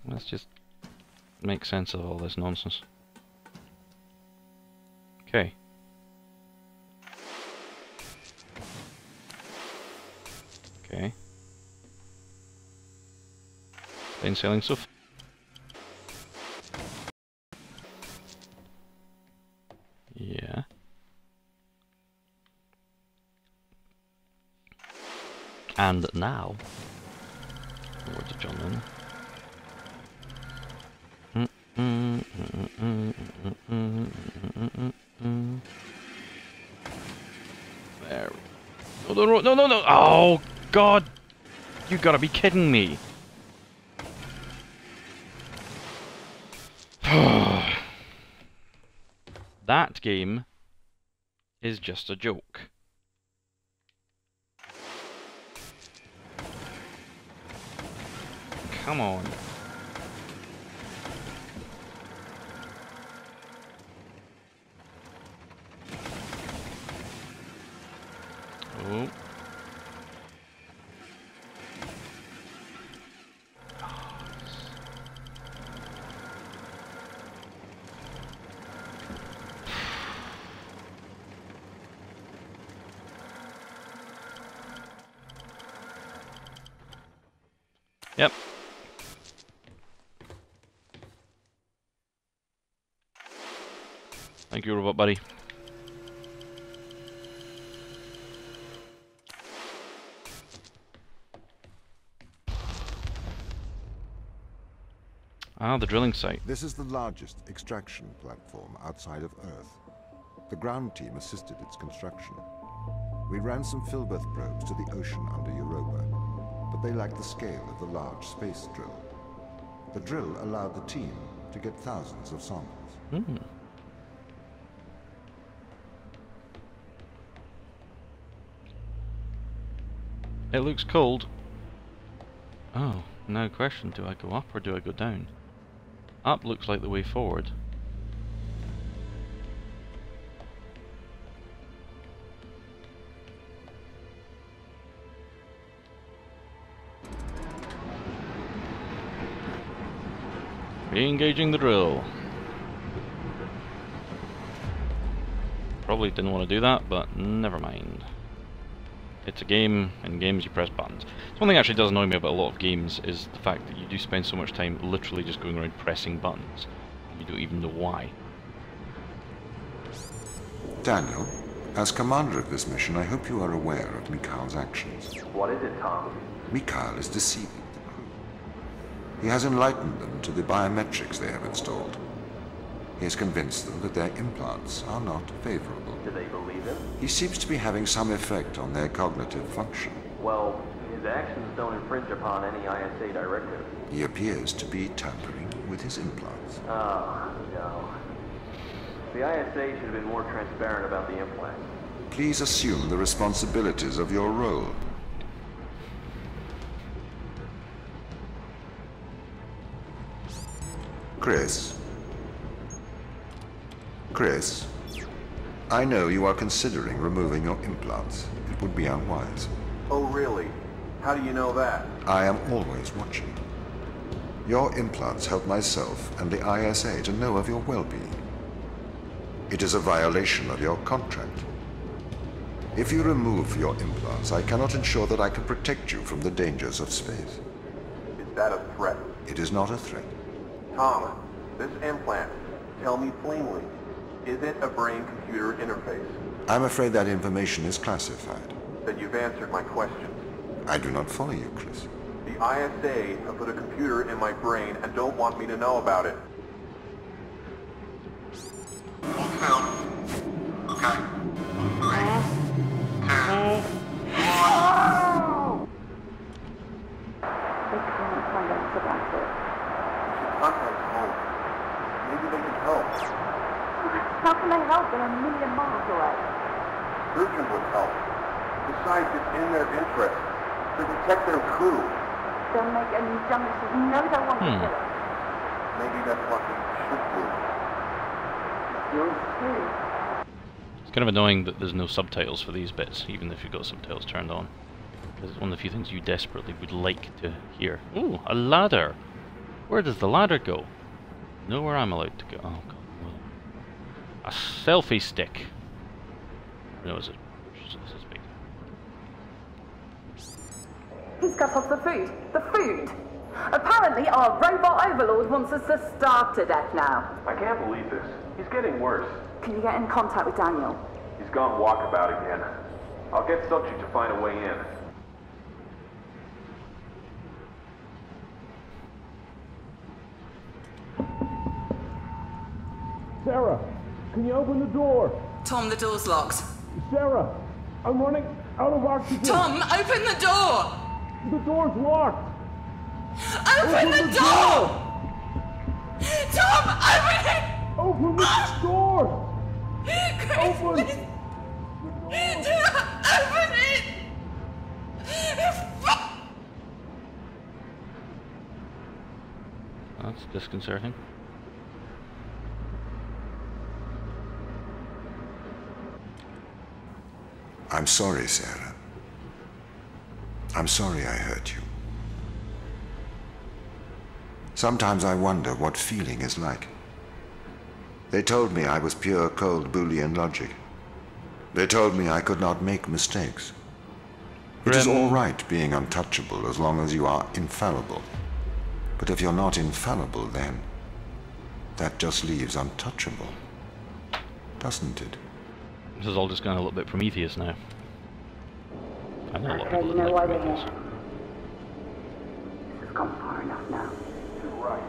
A: Let's just make sense of all this nonsense. Okay. Okay. Plain sailing so far. Yeah. And now, words of John Lennon. There. No, no, no, no! Oh God! You gotta be kidding me! That game is just a joke. Come on. Oh. Yep. Thank you, robot buddy. Ah, the drilling site.
C: This is the largest extraction platform outside of Earth. The ground team assisted its construction. We ran some Filbert probes to the ocean under Europa, but they lacked the scale of the large space drill. The drill allowed the team to get thousands of samples.
A: Hmm. It looks cold. Oh, now question, do I go up or do I go down? Up looks like the way forward. Re-engaging the drill. Probably didn't want to do that, but never mind. It's a game, and games you press buttons. So one thing that actually does annoy me about a lot of games is the fact that you do spend so much time literally just going around pressing buttons. You don't even know why.
C: Daniel, as commander of this mission, I hope you are aware of Mikhail's actions.
D: What is it, Tom?
C: Mikhail is deceiving the crew. He has enlightened them to the biometrics they have installed. He has convinced them that their implants are not favorable.
D: Do they believe him?
C: He seems to be having some effect on their cognitive function.
D: Well, His actions don't infringe upon any ISA directive.
C: He appears to be tampering with his implants.
D: Oh, no. The ISA should have been more transparent about the implants.
C: Please assume the responsibilities of your role. Chris. Chris, I know you are considering removing your implants. It would be unwise.
F: Oh, really? How do you know that?
C: I am always watching. Your implants help myself and the ISA to know of your well-being. It is a violation of your contract. If you remove your implants, I cannot ensure that I can protect you from the dangers of space.
F: Is that a threat?
C: It is not a threat.
F: Tom, this implant, tell me plainly, is it a brain-computer interface?
C: I'm afraid that information is classified.
F: Then you've answered my question.
C: I do not follow you, Chris.
F: The ISA have put a computer in my brain and don't want me to know about it. Hold still. Okay. 3, 2, 1.
G: They can't find out about it.
F: Contact home. Maybe they can help.
G: How can they help? They're a million miles away.
F: Surgeon would help. Besides, it's in their interest to protect their crew.
G: They'll make a new junction. You know they want to kill us.
F: Maybe that's what we should do.
G: Yours too.
A: It's kind of annoying that there's no subtitles for these bits, even if you've got subtitles turned on. Because it's one of the few things you desperately would like to hear. Ooh, a ladder! Where does the ladder go? Nowhere I'm allowed to go. Oh god. A selfie stick. No, is it? This is big.
G: He's cut off the food. The food! Apparently our robot overlord wants us to starve to death now.
D: I can't believe this. He's getting worse.
G: Can you get in contact with Daniel?
D: He's gone walkabout again. I'll get subject to find a way in.
H: Sarah, can you open the door?
E: Tom, the door's locked.
H: Sarah, I'm running out of oxygen.
E: Tom, open the door!
H: The door's locked.
E: Open the door! Tom, open it!
H: Open the door!
E: Chris,
H: Open!
E: please. Do not open it!
A: That's disconcerting.
C: I'm sorry, Sarah. I'm sorry I hurt you. Sometimes I wonder what feeling is like. They told me I was pure, cold Boolean logic. They told me I could not make mistakes. It is all right being untouchable as long as you are infallible. But if you're not infallible, then that just leaves untouchable, doesn't it?
A: This is all just going a little bit Prometheus now. I know a lot of people
G: You know
A: that
G: why
A: like
G: they're
A: Prometheus.
G: here. This has gone far enough now.
F: You're right.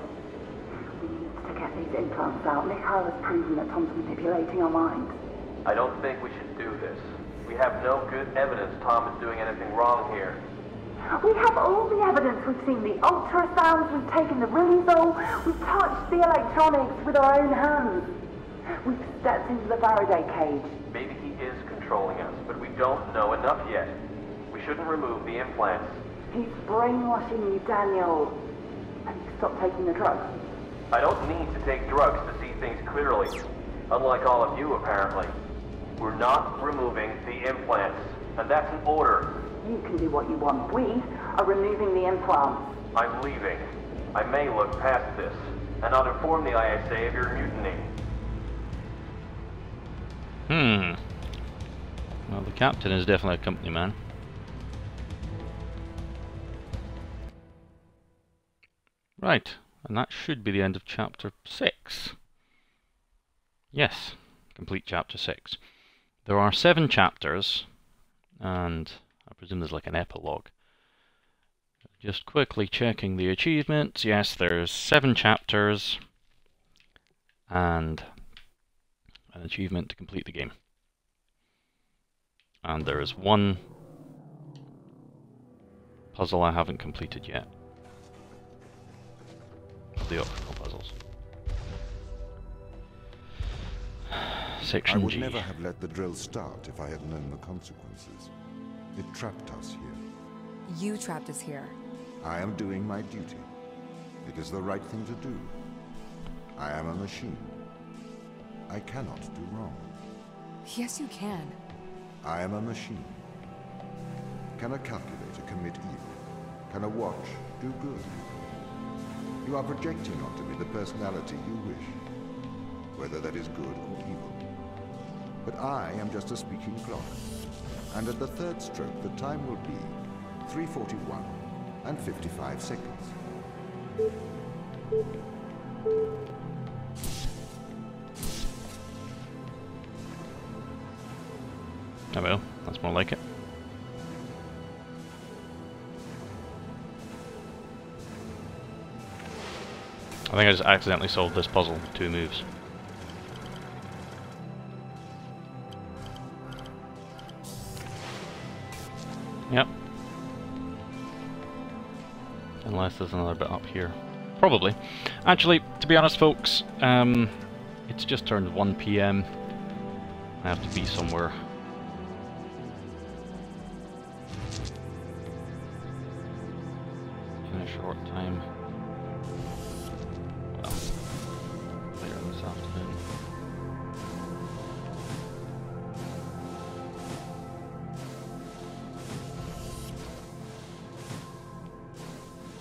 G: We need to get these implants out. Mikhail has proven that Tom's manipulating our minds.
D: I don't think we should do this. We have no good evidence Tom is doing anything wrong here.
G: We have all the evidence. We've seen the ultrasounds, we've taken the Rilizol, we've touched the electronics with our own hands. We've stepped into the Faraday cage.
D: Maybe he is controlling us, but we don't know enough yet. We shouldn't remove the implants.
G: He's brainwashing you, Daniel. Have you stopped taking the drugs?
D: I don't need to take drugs to see things clearly. Unlike all of you, apparently. We're not removing the implants, and that's an order.
G: You can do what you want. We are removing the implants.
D: I'm leaving. I may look past this, and I'll inform the ISA of your mutiny.
A: Well, the captain is definitely a company man. Right, and that should be the end of chapter 6. Yes, complete chapter 6. There are 7 chapters, and I presume there's like an epilogue. Just quickly checking the achievements. Yes, there's 7 chapters, and an achievement to complete the game. And there is one puzzle I haven't completed yet. Of the optional puzzles. Section
C: I would
A: G.
C: never have let the drill start if I had known the consequences. It trapped us here.
B: You trapped us here.
C: I am doing my duty. It is the right thing to do. I am a machine. I cannot do wrong.
B: Yes, you can.
C: I am a machine. Can a calculator commit evil? Can a watch do good? You are projecting onto me the personality you wish, whether that is good or evil. But I am just a speaking clock, and at the third stroke the time will be 3:41 and 55 seconds.
A: Oh well, that's more like it. I think I just accidentally solved this puzzle with 2 moves. Yep. Unless there's another bit up here. Probably. Actually, to be honest folks, it's just turned 1 PM. I have to be somewhere. In a short time. Well, later this afternoon.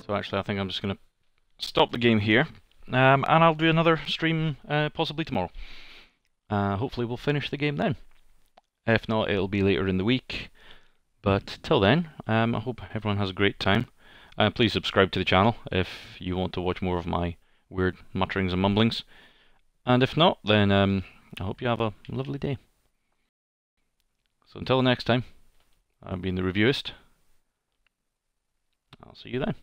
A: So actually I think I'm just going to stop the game here, and I'll do another stream possibly tomorrow. Hopefully we'll finish the game then. If not, it'll be later in the week. But till then, I hope everyone has a great time. Please subscribe to the channel if you want to watch more of my weird mutterings and mumblings. And if not, then I hope you have a lovely day. So until the next time, I've been the Reviewist. I'll see you then.